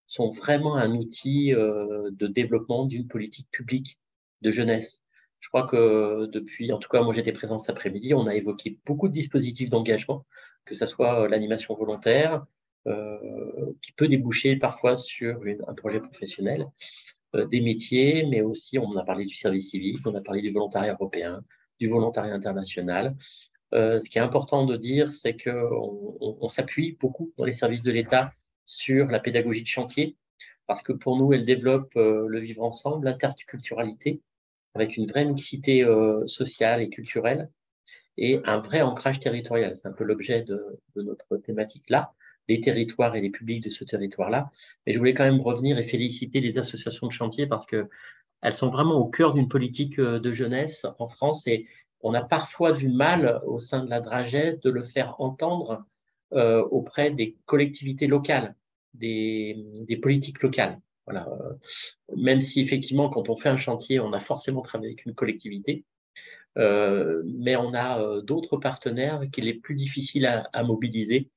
Speaker 11: sont vraiment un outil de développement d'une politique publique de jeunesse. Je crois que depuis, en tout cas, moi j'étais présent cet après-midi, on a évoqué beaucoup de dispositifs d'engagement, que ce soit l'animation volontaire, qui peut déboucher parfois sur un projet professionnel, des métiers, mais aussi on a parlé du service civique, on a parlé du volontariat européen, du volontariat international. Ce qui est important de dire, c'est qu'on s'appuie beaucoup dans les services de l'État sur la pédagogie de chantier, parce que pour nous, elle développe le vivre ensemble, l'interculturalité, avec une vraie mixité sociale et culturelle, et un vrai ancrage territorial. C'est un peu l'objet de notre thématique là, les territoires et les publics de ce territoire-là. Mais je voulais quand même revenir et féliciter les associations de chantier, parce qu'elles sont vraiment au cœur d'une politique de jeunesse en France, et on a parfois du mal au sein de la DRAGES de le faire entendre auprès des collectivités locales, des politiques locales. Voilà. Même si effectivement, quand on fait un chantier, on a forcément travaillé avec une collectivité, mais on a d'autres partenaires qu'il est plus difficile à mobiliser.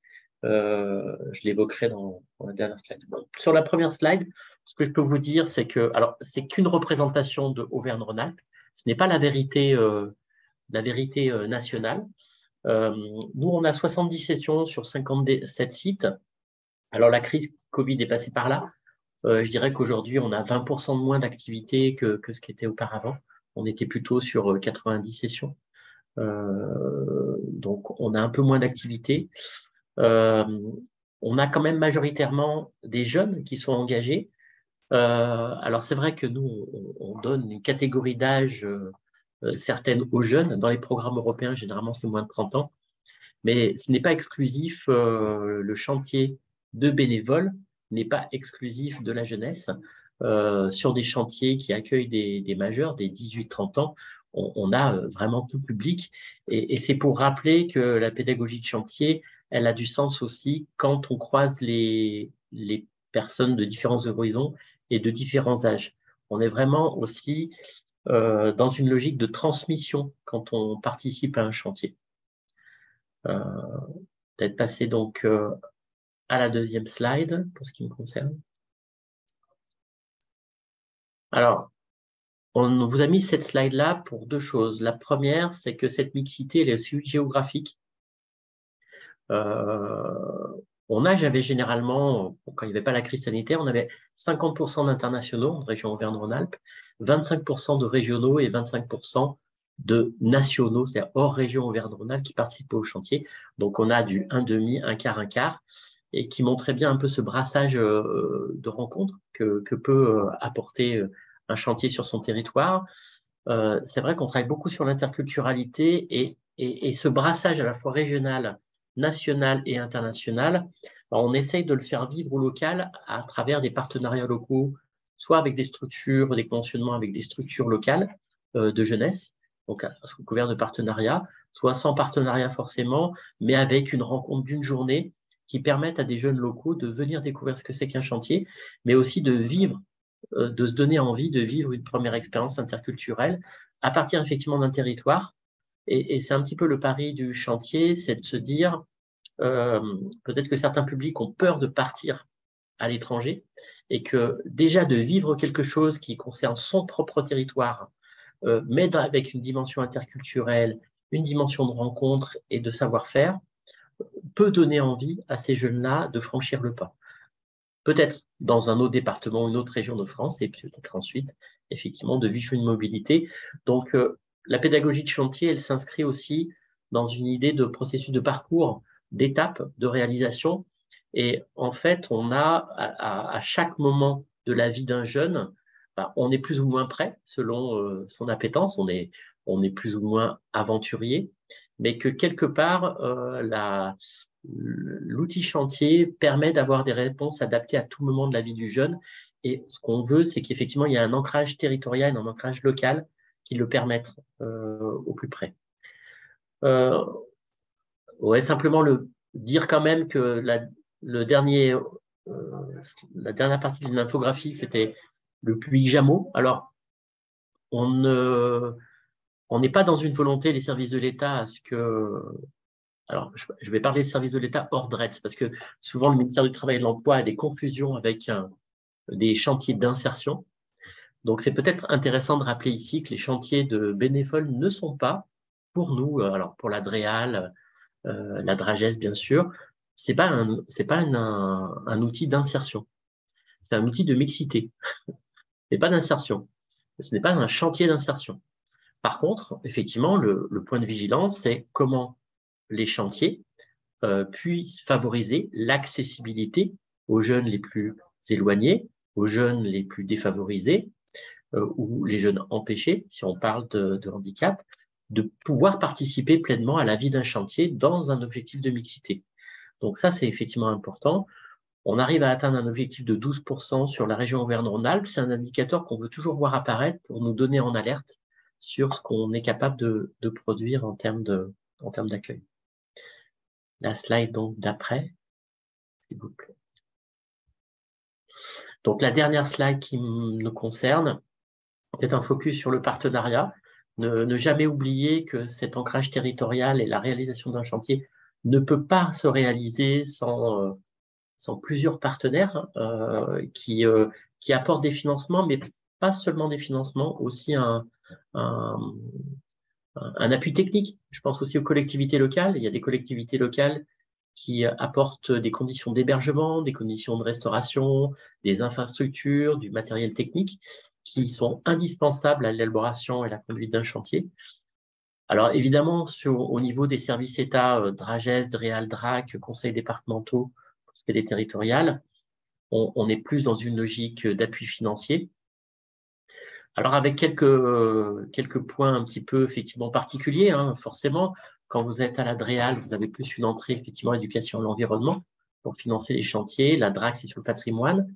Speaker 11: Je l'évoquerai dans la dernière slide. Bon, sur la première slide, ce que je peux vous dire, c'est que, alors, c'est qu'une représentation de Auvergne-Rhône-Alpes. Ce n'est pas la vérité nationale. Nous, on a 70 sessions sur 57 sites. Alors, la crise Covid est passée par là. Je dirais qu'aujourd'hui, on a 20% de moins d'activité que ce qui était auparavant. On était plutôt sur 90 sessions. Donc, on a un peu moins d'activité. On a quand même majoritairement des jeunes qui sont engagés. Alors, c'est vrai que nous, on donne une catégorie d'âge certaines aux jeunes. Dans les programmes européens, généralement, c'est moins de 30 ans. Mais ce n'est pas exclusif. Le chantier de bénévoles n'est pas exclusif de la jeunesse. Sur des chantiers qui accueillent des majeurs, des 18-30 ans, on a vraiment tout public. Et c'est pour rappeler que la pédagogie de chantier, elle a du sens aussi quand on croise les personnes de différents horizons et de différents âges. On est vraiment aussi dans une logique de transmission quand on participe à un chantier. Peut-être passer donc à la deuxième slide pour ce qui me concerne. Alors, on vous a mis cette slide-là pour deux choses. La première, c'est que cette mixité, elle est aussi géographique. J'avais généralement, quand il n'y avait pas la crise sanitaire, on avait 50% d'internationaux en région Auvergne-Rhône-Alpes, 25% de régionaux et 25% de nationaux, c'est-à-dire hors région Auvergne-Rhône-Alpes, qui participent au chantier. Donc, on a du 1/2, 1/4, et qui montrait bien un peu ce brassage de rencontres que peut apporter un chantier sur son territoire. C'est vrai qu'on travaille beaucoup sur l'interculturalité et ce brassage à la fois régional, national et international, on essaye de le faire vivre au local à travers des partenariats locaux, soit avec des structures, des conventionnements avec des structures locales de jeunesse, donc sous couvert de partenariat, soit sans partenariat forcément, mais avec une rencontre d'une journée qui permettent à des jeunes locaux de venir découvrir ce que c'est qu'un chantier, mais aussi de vivre, de se donner envie de vivre une première expérience interculturelle à partir effectivement d'un territoire. Et c'est un petit peu le pari du chantier, c'est de se dire, peut-être que certains publics ont peur de partir à l'étranger et que déjà de vivre quelque chose qui concerne son propre territoire, mais avec une dimension interculturelle, une dimension de rencontre et de savoir-faire, peut donner envie à ces jeunes-là de franchir le pas. Peut-être dans un autre département, une autre région de France, et peut-être ensuite, effectivement, de vivre une mobilité. Donc, la pédagogie de chantier, elle s'inscrit aussi dans une idée de processus de parcours, d'étapes, de réalisation. Et en fait, on a à chaque moment de la vie d'un jeune, on est plus ou moins prêt selon son appétence. On est on est plus ou moins aventurier, mais que quelque part, l'outil chantier permet d'avoir des réponses adaptées à tout moment de la vie du jeune. Et ce qu'on veut, c'est qu'effectivement, il y a un ancrage territorial, un ancrage local qui le permettent au plus près. Ouais, simplement dire quand même que la dernière partie de l'infographie, c'était le puits Jameau. Alors, on n'est pas dans une volonté, les services de l'État, à ce que... Alors, je vais parler des services de l'État hors DRETS, parce que souvent, le ministère du Travail et de l'Emploi a des confusions avec des chantiers d'insertion. Donc, c'est peut-être intéressant de rappeler ici que les chantiers de bénévoles ne sont pas, pour nous, alors pour la DREAL, la DRAGES, bien sûr, c'est pas un outil d'insertion. C'est un outil de mixité, mais pas d'insertion. Ce n'est pas un chantier d'insertion. Par contre, effectivement, le point de vigilance, c'est comment les chantiers puissent favoriser l'accessibilité aux jeunes les plus éloignés, aux jeunes les plus défavorisés, ou les jeunes empêchés, si on parle de handicap, de pouvoir participer pleinement à la vie d'un chantier dans un objectif de mixité. Donc ça, c'est effectivement important. On arrive à atteindre un objectif de 12% sur la région Auvergne-Rhône-Alpes. C'est un indicateur qu'on veut toujours voir apparaître pour nous donner en alerte sur ce qu'on est capable de produire en termes d'accueil. La slide donc d'après, s'il vous plaît. Donc la dernière slide qui nous concerne est un focus sur le partenariat. Ne jamais oublier que cet ancrage territorial et la réalisation d'un chantier ne peut pas se réaliser sans plusieurs partenaires qui apportent des financements, mais pas seulement des financements, aussi un appui technique. Je pense aussi aux collectivités locales. Il y a des collectivités locales qui apportent des conditions d'hébergement, des conditions de restauration, des infrastructures, du matériel technique qui sont indispensables à l'élaboration et la conduite d'un chantier. Alors évidemment, au niveau des services État, DRAGES, DREAL, DRAC, conseils départementaux, pour ce qui est des territoriales, on est plus dans une logique d'appui financier. Alors avec quelques points un petit peu effectivement particuliers, hein, forcément, quand vous êtes à la DREAL, vous avez plus une entrée effectivement éducation à l'environnement pour financer les chantiers, la DRAC c'est sur le patrimoine.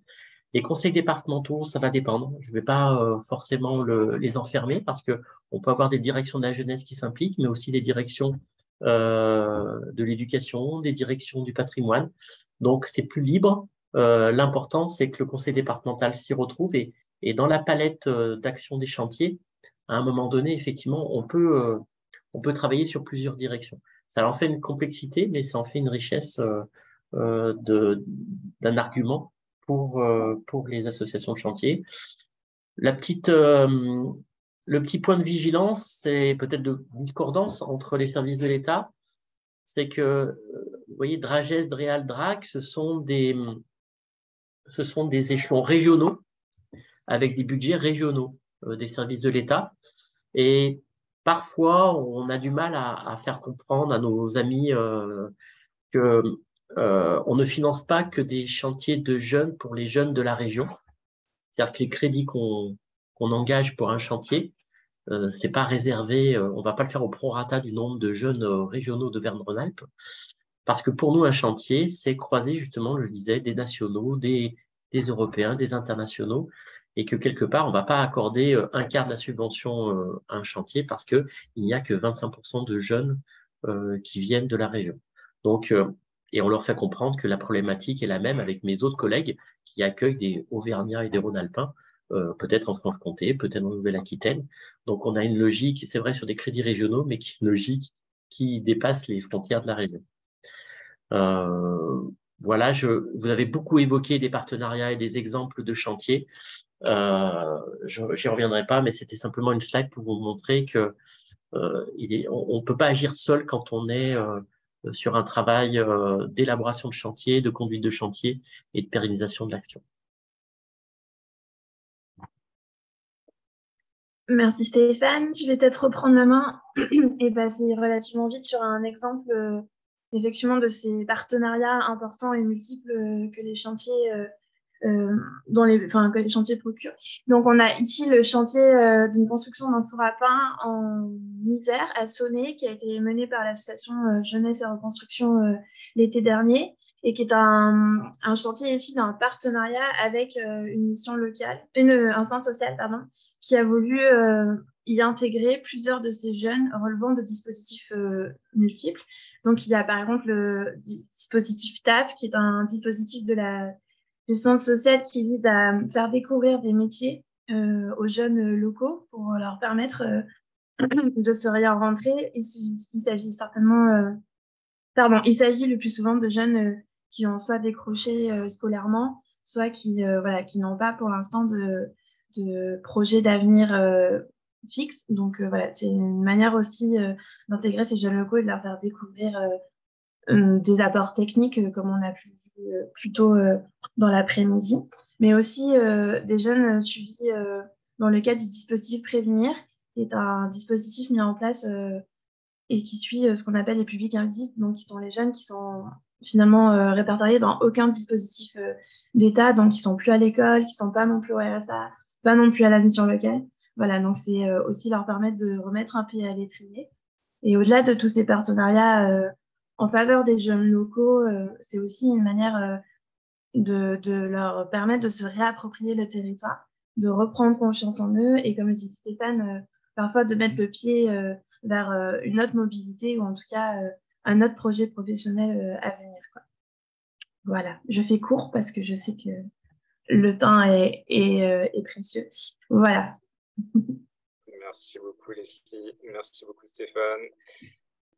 Speaker 11: Les conseils départementaux, ça va dépendre. Je ne vais pas forcément les enfermer parce qu'on peut avoir des directions de la jeunesse qui s'impliquent, mais aussi des directions de l'éducation, des directions du patrimoine. Donc, c'est plus libre. L'important, c'est que le conseil départemental s'y retrouve et dans la palette d'action des chantiers, à un moment donné, effectivement, on peut travailler sur plusieurs directions. Ça en fait une complexité, mais ça en fait une richesse d'un argument pour les associations de chantier. Le petit point de vigilance, c'est peut-être de discordance entre les services de l'État, c'est que, vous voyez, DRAGES, DREAL, DRAC, ce sont des échelons régionaux avec des budgets régionaux des services de l'État. Et parfois, on a du mal à faire comprendre à nos amis que on ne finance pas que des chantiers de jeunes pour les jeunes de la région. C'est-à-dire que les crédits qu'on engage pour un chantier, c'est pas réservé, on va pas le faire au prorata du nombre de jeunes régionaux d'Auvergne-Rhône-Alpes, parce que pour nous, un chantier, c'est croiser justement, je le disais, des nationaux, des Européens, des internationaux, et que quelque part, on va pas accorder un quart de la subvention à un chantier parce qu'il n'y a que 25% de jeunes qui viennent de la région. Donc, et on leur fait comprendre que la problématique est la même avec mes autres collègues qui accueillent des Auvergnats et des Rhône-Alpins, peut-être en Franche-Comté, peut-être en Nouvelle-Aquitaine. Donc, on a une logique, c'est vrai, sur des crédits régionaux, mais une logique qui dépasse les frontières de la région. Voilà, vous avez beaucoup évoqué des partenariats et des exemples de chantiers. J'y reviendrai pas, mais c'était simplement une slide pour vous montrer que on ne peut pas agir seul quand on est sur un travail d'élaboration de chantier, de conduite de chantier et de pérennisation de l'action.
Speaker 9: Merci Stéphane. Je vais peut-être reprendre la main et passer relativement vite sur un exemple effectivement de ces partenariats importants et multiples que les chantiers que les chantiers procurent. Donc, on a ici le chantier d'une construction d'un four à pain en Isère, à Sonnet, qui a été mené par l'association Jeunesse et Reconstruction l'été dernier, et qui est un chantier issu d'un partenariat avec une mission locale, un centre social, pardon, qui a voulu y intégrer plusieurs de ces jeunes relevant de dispositifs multiples. Donc, il y a par exemple le dispositif TAF, qui est un dispositif du centre social qui vise à faire découvrir des métiers aux jeunes locaux pour leur permettre de se réorienter. Il s'agit certainement, il s'agit le plus souvent de jeunes qui ont soit décroché scolairement, soit qui n'ont pas pour l'instant de projet d'avenir fixe. Donc c'est une manière aussi d'intégrer ces jeunes locaux et de leur faire découvrir des apports techniques comme on a pu plus tôt dans l'après-midi, mais aussi des jeunes suivis dans le cadre du dispositif Prévenir, qui est un dispositif mis en place et qui suit ce qu'on appelle les publics invisibles, donc qui sont les jeunes qui sont finalement répertoriés dans aucun dispositif d'État, donc qui sont plus à l'école, qui sont pas non plus au RSA, pas non plus à la mission locale. Voilà, donc c'est aussi leur permettre de remettre un pied à l'étrier. Et au-delà de tous ces partenariats en faveur des jeunes locaux, c'est aussi une manière de leur permettre de se réapproprier le territoire, de reprendre confiance en eux et, comme le dit Stéphane, parfois de mettre le pied vers une autre mobilité ou en tout cas un autre projet professionnel à venir, quoi. Voilà, je fais court parce que je sais que le temps est précieux. Voilà.
Speaker 1: Merci beaucoup Leslie, merci beaucoup Stéphane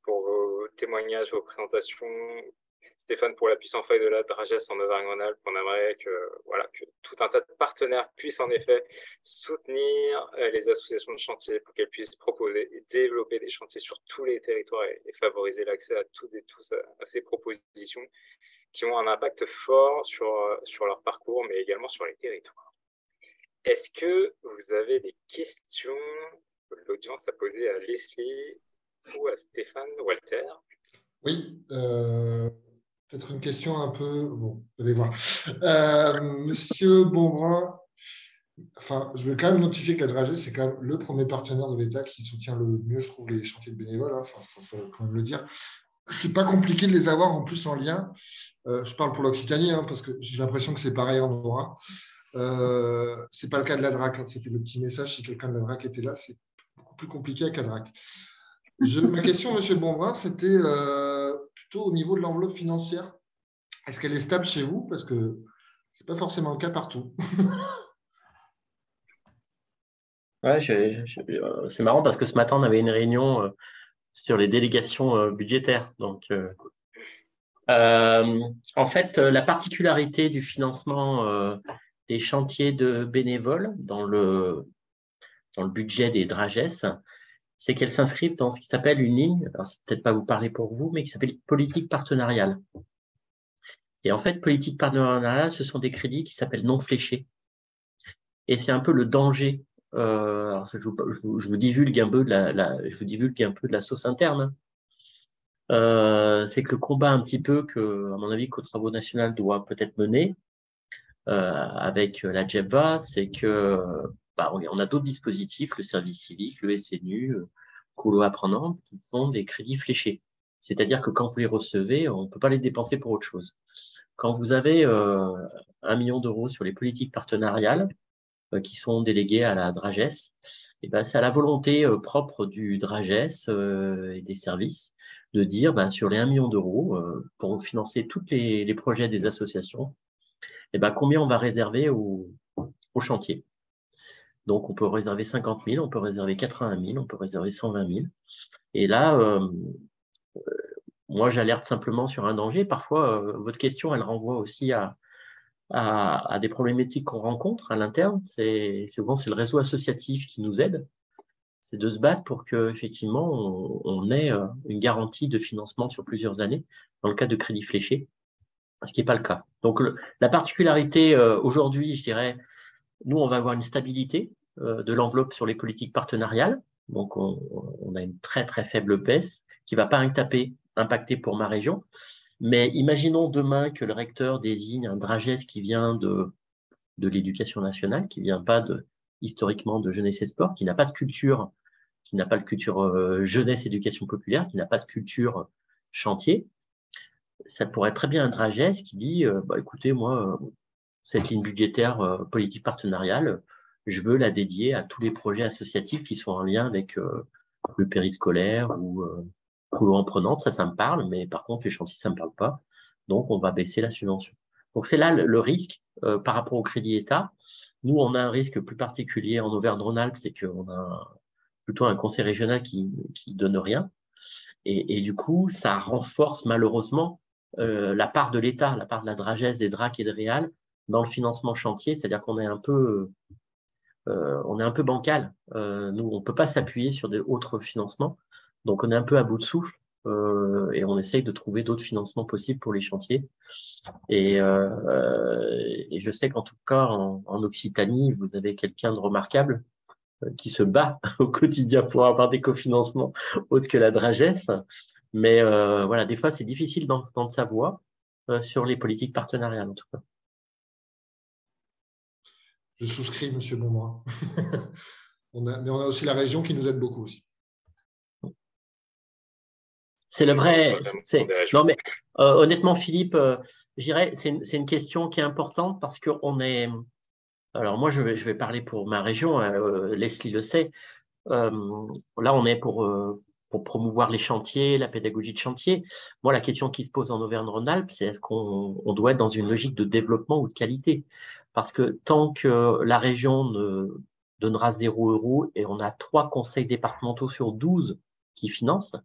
Speaker 1: pour vos témoignages, vos présentations. Stéphane, pour l'appui sans faille de la Dragesse en Auvergne-Rhône-Alpes, on aimerait que tout un tas de partenaires puissent en effet soutenir les associations de chantier pour qu'elles puissent proposer et développer des chantiers sur tous les territoires et favoriser l'accès à toutes et tous à ces propositions qui ont un impact fort sur leur parcours, mais également sur les territoires. Est-ce que vous avez des questions de l'audience à poser à Leslie ou à Stéphane Walter?
Speaker 3: Oui, peut-être une question un peu… Bon, vous allez voir. Monsieur Bonbrun, enfin, je veux quand même notifier que la Dragesse, c'est quand même le premier partenaire de l'État qui soutient le mieux, je trouve, les chantiers de bénévoles. Enfin, faut quand même le dire. C'est pas compliqué de les avoir en plus en lien. Je parle pour l'Occitanie, parce que j'ai l'impression que c'est pareil en Andorra. C'est pas le cas de la DRAC. C'était le petit message. Si quelqu'un de la DRAC était là, c'est beaucoup plus compliqué avec la DRAC. Ma question, monsieur Bonbrun, c'était plutôt au niveau de l'enveloppe financière. Est-ce qu'elle est stable chez vous? Parce que ce n'est pas forcément le cas partout.
Speaker 11: Ouais, c'est marrant parce que ce matin, on avait une réunion sur les délégations budgétaires. Donc, en fait, la particularité du financement des chantiers de bénévoles dans le budget des Dragesses, c'est qu'elles s'inscrivent dans ce qui s'appelle une ligne, alors c'est peut-être pas vous parler pour vous, mais qui s'appelle politique partenariale. Et en fait, politique partenariale, ce sont des crédits qui s'appellent non fléchés. Et c'est un peu le danger. Alors je vous divulgue un peu de la sauce interne. C'est que le combat un petit peu que, à mon avis, qu'aux Travaux nationaux doit peut-être mener avec la JEVA, c'est que on a d'autres dispositifs, le service civique, le SNU, Colo Apprenante, qui sont des crédits fléchés. C'est-à-dire que quand vous les recevez, on ne peut pas les dépenser pour autre chose. Quand vous avez 1 million d'euros sur les politiques partenariales qui sont déléguées à la Dragesse, c'est à la volonté propre du Dragesse et des services de dire sur les 1 million d'euros, pour financer tous les projets des associations, combien on va réserver au chantier. Donc, on peut réserver 50 000, on peut réserver 80 000, on peut réserver 120 000. Et là, moi, j'alerte simplement sur un danger. Parfois, votre question, elle renvoie aussi à des problématiques qu'on rencontre à l'interne. Souvent, c'est le réseau associatif qui nous aide. C'est de se battre pour qu'effectivement, on ait une garantie de financement sur plusieurs années, dans le cas de crédits fléchés, ce qui n'est pas le cas. Donc, la particularité aujourd'hui, je dirais, nous, on va avoir une stabilité de l'enveloppe sur les politiques partenariales. Donc, on a une très, très faible baisse qui ne va pas impacter pour ma région. Mais imaginons demain que le recteur désigne un Dragesse qui vient de de l'éducation nationale, qui ne vient pas historiquement de jeunesse et sport, qui n'a pas de culture, jeunesse éducation populaire, qui n'a pas de culture chantier. Ça pourrait être très bien un Dragès qui dit écoutez, moi, cette ligne budgétaire politique partenariale, je veux la dédier à tous les projets associatifs qui sont en lien avec le périscolaire ou en prenante, ça me parle, mais par contre, les chantiers, ça ne me parle pas. Donc, on va baisser la subvention. Donc, c'est là le risque par rapport au crédit État. Nous, on a un risque plus particulier en Auvergne-Rhône-Alpes, c'est qu'on a plutôt un conseil régional qui donne rien. Et du coup, ça renforce malheureusement la part de l'État, la part de la Dragès, des DRAC et des Réal dans le financement chantier. C'est-à-dire qu'on est un peu bancal. Nous, on ne peut pas s'appuyer sur d'autres financements. Donc, on est un peu à bout de souffle et on essaye de trouver d'autres financements possibles pour les chantiers. Et je sais qu'en tout cas, en Occitanie, vous avez quelqu'un de remarquable qui se bat au quotidien pour avoir des cofinancements autres que la Dragès. Mais voilà, des fois, c'est difficile d'entendre sa voix sur les politiques partenariales, en tout cas.
Speaker 3: Je souscris, M. Bonmois. Mais on a aussi la région qui nous aide beaucoup aussi.
Speaker 11: C'est le vrai. Non, mais honnêtement, Philippe, je dirais, c'est une question qui est importante parce qu'on est. Alors, moi, je vais parler pour ma région. Leslie le sait. Là, on est pour promouvoir les chantiers, la pédagogie de chantier. Moi, la question qui se pose en Auvergne-Rhône-Alpes, c'est est-ce qu'on doit être dans une logique de développement ou de qualité? Parce que tant que la région ne donnera 0 €, et on a 3 conseils départementaux sur 12 qui financent,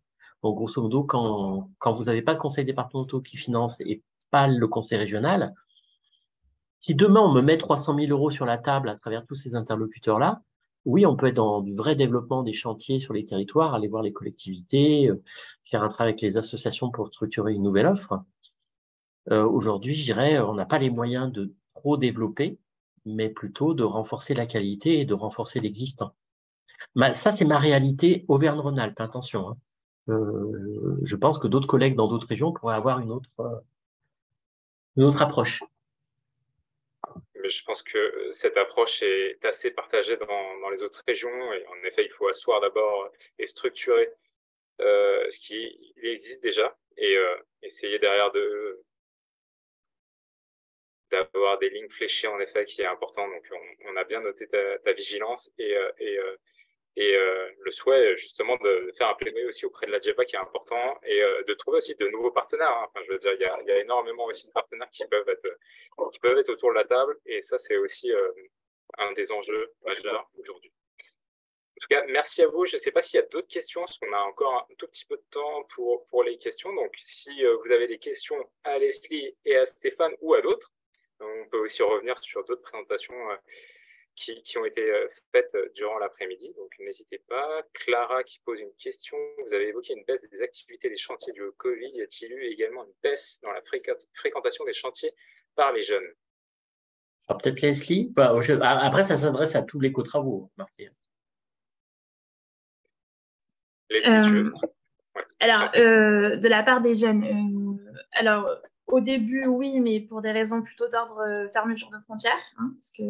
Speaker 11: donc grosso modo, quand vous n'avez pas de conseils départementaux qui financent et pas le conseil régional, si demain on me met 300 000 € sur la table à travers tous ces interlocuteurs-là, oui, on peut être dans du vrai développement des chantiers sur les territoires, aller voir les collectivités, faire un travail avec les associations pour structurer une nouvelle offre. Aujourd'hui, je dirais, on n'a pas les moyens de trop développer, mais plutôt de renforcer la qualité et de renforcer l'existant. Ça, c'est ma réalité Auvergne-Rhône-Alpes, attention. Hein. Je pense que d'autres collègues dans d'autres régions pourraient avoir une autre approche.
Speaker 1: Mais je pense que cette approche est assez partagée dans les autres régions. Et en effet, il faut asseoir d'abord et structurer ce qui existe déjà et essayer derrière d'avoir des lignes fléchées, en effet, qui est important. Donc, on a bien noté ta vigilance et le souhait, justement, de faire un plaidoyer aussi auprès de la DGEPA qui est important et de trouver aussi de nouveaux partenaires. Hein. Enfin, je veux dire, il y a énormément aussi de partenaires qui peuvent être autour de la table et ça, c'est aussi un des enjeux majeurs aujourd'hui. En tout cas, merci à vous. Je ne sais pas s'il y a d'autres questions, parce qu'on a encore un tout petit peu de temps pour les questions. Donc, si vous avez des questions à Leslie et à Stéphane ou à d'autres, on peut aussi revenir sur d'autres présentations qui ont été faites durant l'après-midi. Donc, n'hésitez pas. Clara qui pose une question. Vous avez évoqué une baisse des activités des chantiers du Covid. Y a-t-il eu également une baisse dans la fréquentation des chantiers par les jeunes?
Speaker 11: Alors, peut-être Leslie. Après, ça s'adresse à tous les co-travaux.
Speaker 1: Leslie,
Speaker 9: alors, de la part des jeunes, alors au début, oui, mais pour des raisons plutôt d'ordre fermeture de frontières, hein, parce que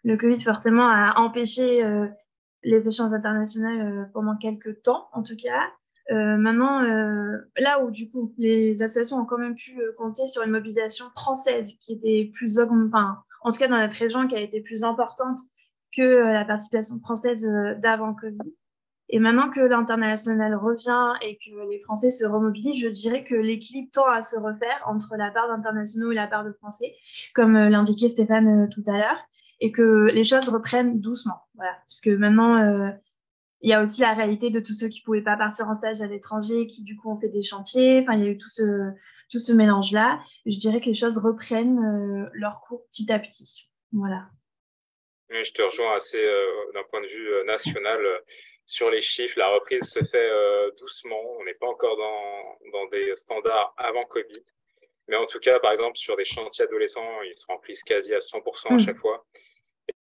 Speaker 9: le Covid, forcément, a empêché les échanges internationaux pendant quelques temps, en tout cas. Maintenant, là où, du coup, les associations ont quand même pu compter sur une mobilisation française qui était plus, en tout cas dans notre région, qui a été plus importante que la participation française d'avant Covid. Et maintenant que l'international revient et que les Français se remobilisent, je dirais que l'équilibre tend à se refaire entre la part d'internationaux et la part de Français, comme l'indiquait Stéphane tout à l'heure, et que les choses reprennent doucement. Voilà. Parce que maintenant, il y a aussi la réalité de tous ceux qui ne pouvaient pas partir en stage à l'étranger, qui du coup ont fait des chantiers. Enfin, il y a eu tout ce mélange-là. Je dirais que les choses reprennent leur cours petit à petit. Voilà.
Speaker 1: Je te rejoins assez d'un point de vue national. Sur les chiffres, la reprise se fait doucement. On n'est pas encore dans des standards avant Covid. Mais en tout cas, par exemple, sur des chantiers adolescents, ils se remplissent quasi à 100% à chaque fois.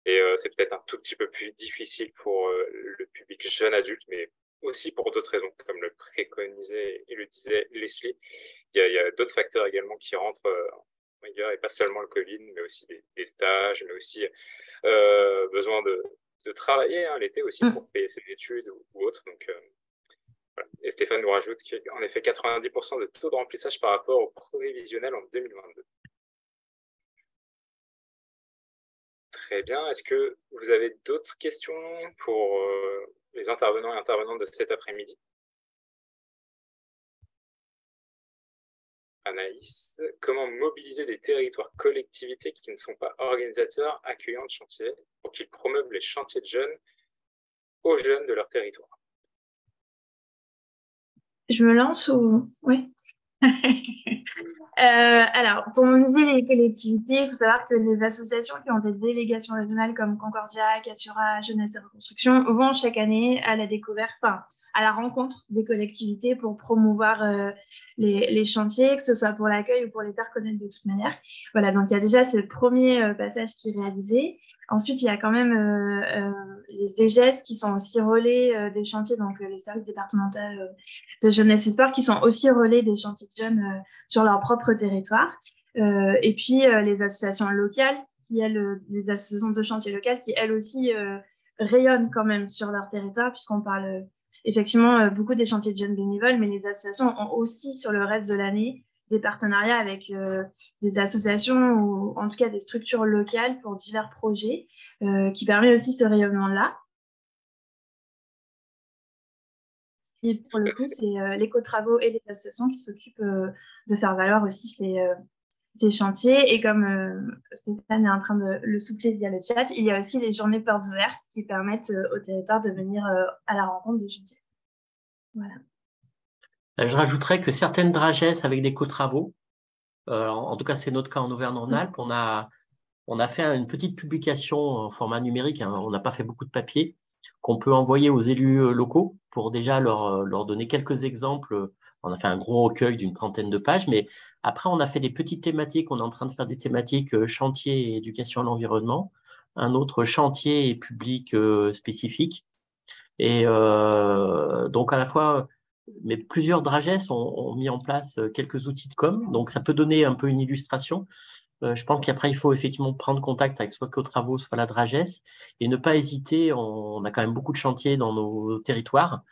Speaker 1: Et c'est peut-être un tout petit peu plus difficile pour le public jeune adulte, mais aussi pour d'autres raisons, comme le préconisait et le disait Leslie. Il y a d'autres facteurs également qui rentrent en vigueur, et pas seulement le Covid, mais aussi des des stages, mais aussi besoin de travailler l'été aussi pour payer ses études ou autre. Donc, voilà. Et Stéphane nous rajoute qu'en effet, 90% de taux de remplissage par rapport au prévisionnel en 2022. Très bien. Est-ce que vous avez d'autres questions pour les intervenants et intervenantes de cet après-midi? Anaïs, comment mobiliser des territoires collectivités qui ne sont pas organisateurs accueillants de chantiers pour qu'ils promeuvent les chantiers de jeunes aux jeunes de leur territoire?
Speaker 9: Je me lance ou... Oui. Alors, pour mobiliser les collectivités, il faut savoir que les associations qui ont des délégations régionales comme Concordia, Cassura, Jeunesse et Reconstruction vont chaque année à la découverte, enfin, à la rencontre des collectivités pour promouvoir les chantiers, que ce soit pour l'accueil ou pour les faire connaître de toute manière. Voilà, donc il y a déjà ce premier passage qui est réalisé. Ensuite, il y a quand même les DGES qui sont aussi relais des chantiers, donc les services départementaux de jeunesse et sport qui sont aussi relais des chantiers de jeunes sur leur propre territoire. Et puis les associations locales, les associations de chantier locales qui, elles aussi, rayonnent quand même sur leur territoire, puisqu'on parle effectivement beaucoup des chantiers de jeunes bénévoles, mais les associations ont aussi sur le reste de l'année des partenariats avec des associations ou en tout cas des structures locales pour divers projets qui permet aussi ce rayonnement-là. Et pour le coup, c'est l'éco-travaux et les associations qui s'occupent de faire valoir aussi ces chantiers. Et comme Stéphane est en train de le souffler via le chat, il y a aussi les journées portes ouvertes qui permettent au territoire de venir à la rencontre des chantiers. Voilà.
Speaker 11: Je rajouterais que certaines dragesses avec des co-travaux, en tout cas c'est notre cas en Auvergne-Rhône-Alpes, on a fait une petite publication en format numérique, on n'a pas fait beaucoup de papier, qu'on peut envoyer aux élus locaux pour déjà leur donner quelques exemples. On a fait un gros recueil d'une 30aine de pages, mais après on a fait des petites thématiques, on est en train de faire des thématiques chantier et éducation à l'environnement, un autre chantier et public spécifique. Et donc à la fois, mais plusieurs dragesses ont mis en place quelques outils de com, donc ça peut donner un peu une illustration. Je pense qu'après, il faut effectivement prendre contact avec soit Co-Travaux, soit la Dragesse, et ne pas hésiter, on a quand même beaucoup de chantiers dans nos territoires,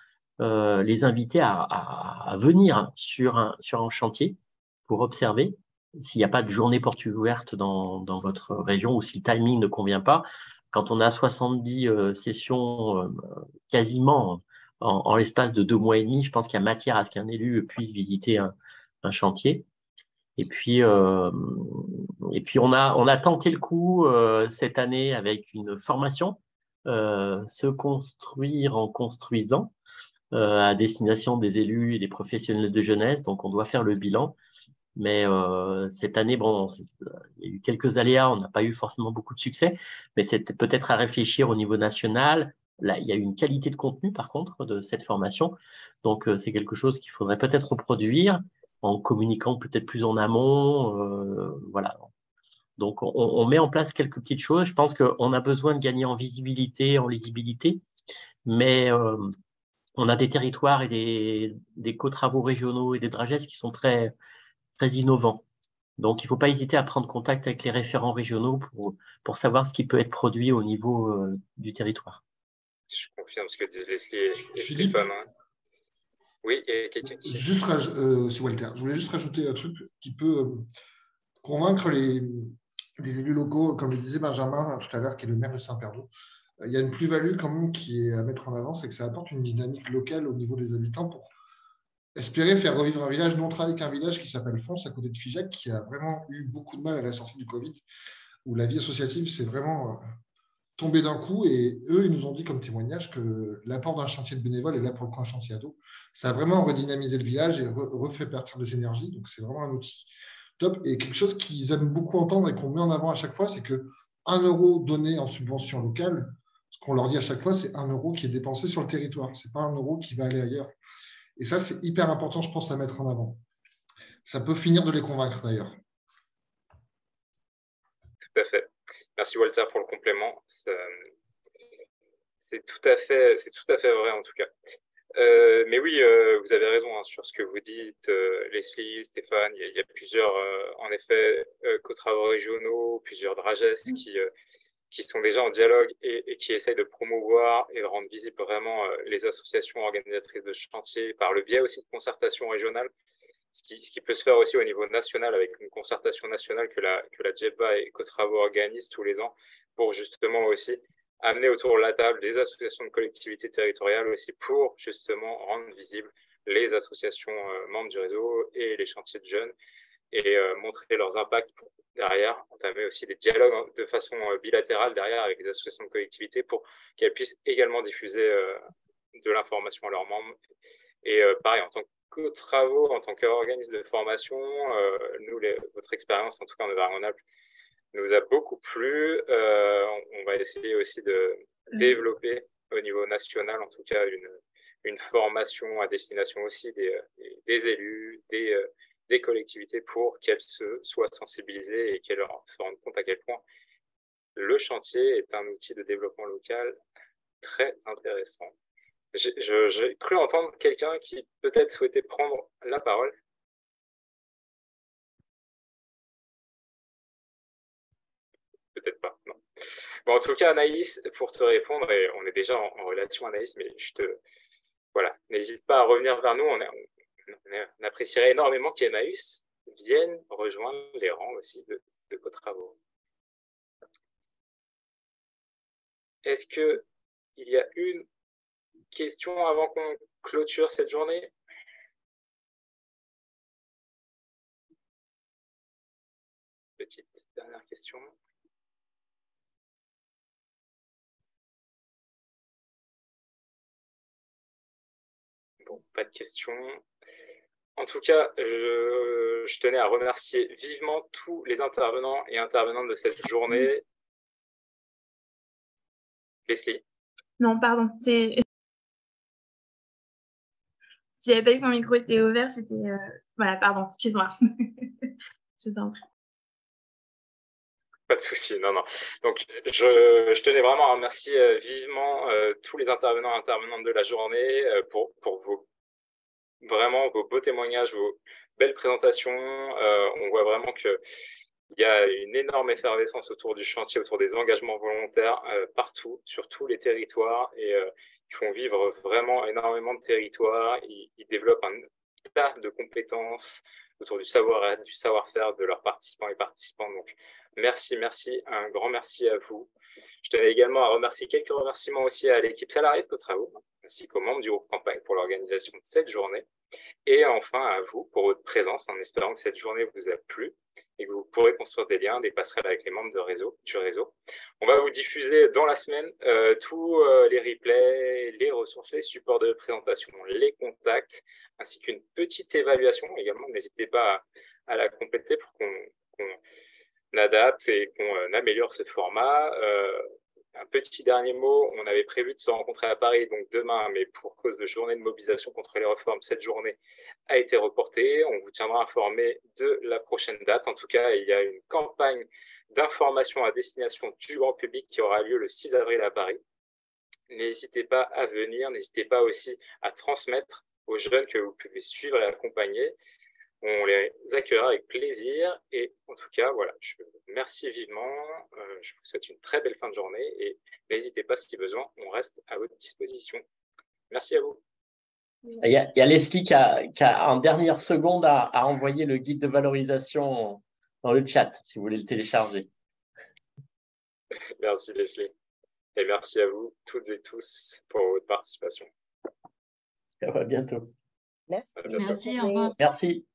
Speaker 11: les inviter à venir sur un chantier pour observer s'il n'y a pas de journée porte ouverte dans votre région ou si le timing ne convient pas. Quand on a 70 sessions quasiment en l'espace de 2 mois et demi, je pense qu'il y a matière à ce qu'un élu puisse visiter un chantier. Et puis on a tenté le coup cette année avec une formation, se construire en construisant, à destination des élus et des professionnels de jeunesse. Donc, on doit faire le bilan. Mais cette année, bon, il y a eu quelques aléas, on n'a pas eu forcément beaucoup de succès, mais c'était peut-être à réfléchir au niveau national. Là, il y a eu une qualité de contenu, par contre, de cette formation. Donc, c'est quelque chose qu'il faudrait peut-être reproduire en communiquant peut-être plus en amont. Voilà. Donc, on met en place quelques petites choses. Je pense qu'on a besoin de gagner en visibilité, en lisibilité, mais on a des territoires et des co-travaux régionaux et des dragesses qui sont très, très innovants. Donc, il ne faut pas hésiter à prendre contact avec les référents régionaux pour savoir ce qui peut être produit au niveau du territoire.
Speaker 1: Je confirme ce que disent Leslie et Stéphane. Oui, et quelqu'un qui...
Speaker 3: c'est Walter. Je voulais juste rajouter un truc qui peut convaincre les élus locaux, comme le disait Benjamin tout à l'heure, qui est le maire de Saint-Perdo. Il y a une plus-value quand même qui est à mettre en avant, c'est que ça apporte une dynamique locale au niveau des habitants pour espérer faire revivre un village. Nous, on travaille avec un village qui s'appelle Fons, à côté de Figeac, qui a vraiment eu beaucoup de mal à la sortie du Covid, où la vie associative s'est vraiment tombée d'un coup. Et eux, ils nous ont dit comme témoignage que l'apport d'un chantier de bénévoles, et là pour le coup un chantier ado, ça a vraiment redynamisé le village et refait partir des énergies. Donc, c'est vraiment un outil top. Et quelque chose qu'ils aiment beaucoup entendre et qu'on met en avant à chaque fois, c'est que 1 euro donné en subvention locale, ce qu'on leur dit à chaque fois, c'est 1 euro qui est dépensé sur le territoire. Ce n'est pas 1 euro qui va aller ailleurs. Et ça, c'est hyper important, je pense, à mettre en avant. Ça peut finir de les convaincre, d'ailleurs.
Speaker 1: Tout à fait. Merci, Walter, pour le complément. C'est tout à fait vrai, en tout cas. Mais oui, vous avez raison hein, sur ce que vous dites, Leslie, Stéphane. Il y a plusieurs, en effet, co-travaux régionaux, plusieurs DRAGES qui sont déjà en dialogue et qui essayent de promouvoir et de rendre visibles vraiment les associations organisatrices de chantier par le biais aussi de concertation régionale, ce qui peut se faire aussi au niveau national avec une concertation nationale que la JEBA et co-travaux organisent tous les ans pour justement aussi amener autour de la table des associations de collectivités territoriales aussi pour justement rendre visibles les associations membres du réseau et les chantiers de jeunes et montrer leurs impacts pour derrière, entamer aussi des dialogues de façon bilatérale derrière avec les associations de collectivités pour qu'elles puissent également diffuser de l'information à leurs membres. Et pareil, en tant que travaux, en tant qu'organisme de formation, nous, votre expérience, en tout cas en Auvergne-Rhône-Alpes, nous a beaucoup plu. On va essayer aussi de développer au niveau national, en tout cas, une formation à destination aussi des élus, des collectivités pour qu'elles soient sensibilisées et qu'elles se rendent compte à quel point le chantier est un outil de développement local très intéressant. J'ai cru entendre quelqu'un qui peut-être souhaitait prendre la parole. Peut-être pas, non. Bon, en tout cas, Anaïs, pour te répondre, et on est déjà en relation, Anaïs, mais voilà, n'hésite pas à revenir vers nous. On apprécierait énormément qu'Emmaüs vienne rejoindre les rangs aussi de vos travaux. Est-ce qu'il y a une question avant qu'on clôture cette journée? Petite dernière question. Bon, pas de questions. En tout cas, je tenais à remercier vivement tous les intervenants et intervenantes de cette journée. Leslie?
Speaker 9: Non, pardon. Je n'avais pas vu que mon micro était ouvert. C'était voilà, pardon, excuse-moi. Je t'en prie.
Speaker 1: Pas de souci, non. Donc, je tenais vraiment à remercier vivement tous les intervenants et intervenantes de la journée pour vraiment vos beaux témoignages, vos belles présentations. On voit vraiment qu'il y a une énorme effervescence autour du chantier, autour des engagements volontaires partout, sur tous les territoires. Et ils font vivre vraiment énormément de territoires. Ils développent un tas de compétences autour du savoir-être, du savoir-faire de leurs participants et participantes. Donc, merci, un grand merci à vous. Je tenais également à remercier quelques remerciements aussi à l'équipe salariée de co-travaux, ainsi qu'aux membres du groupe campagne pour l'organisation de cette journée. Et enfin à vous pour votre présence, en espérant que cette journée vous a plu et que vous pourrez construire des liens, des passerelles avec les membres du réseau. On va vous diffuser dans la semaine tous les replays, les ressources, les supports de présentation, les contacts, ainsi qu'une petite évaluation également. N'hésitez pas à la compléter pour qu'on adapte et qu'on améliore ce format. Un petit dernier mot, on avait prévu de se rencontrer à Paris donc demain, mais pour cause de journée de mobilisation contre les réformes, cette journée a été reportée. On vous tiendra informé de la prochaine date. En tout cas, il y a une campagne d'information à destination du grand public qui aura lieu le 6 avril à Paris. N'hésitez pas à venir, n'hésitez pas aussi à transmettre aux jeunes que vous pouvez suivre et accompagner. On les accueillera avec plaisir et en tout cas, voilà, je vous remercie vivement. Je vous souhaite une très belle fin de journée et n'hésitez pas si besoin, on reste à votre disposition. Merci à vous.
Speaker 11: Il y a Leslie qui a en dernière seconde à envoyer le guide de valorisation dans le chat, si vous voulez le télécharger.
Speaker 1: Merci Leslie. Et merci à vous toutes et tous pour votre participation.
Speaker 11: À bientôt.
Speaker 2: Merci.
Speaker 11: Merci, au revoir. Merci.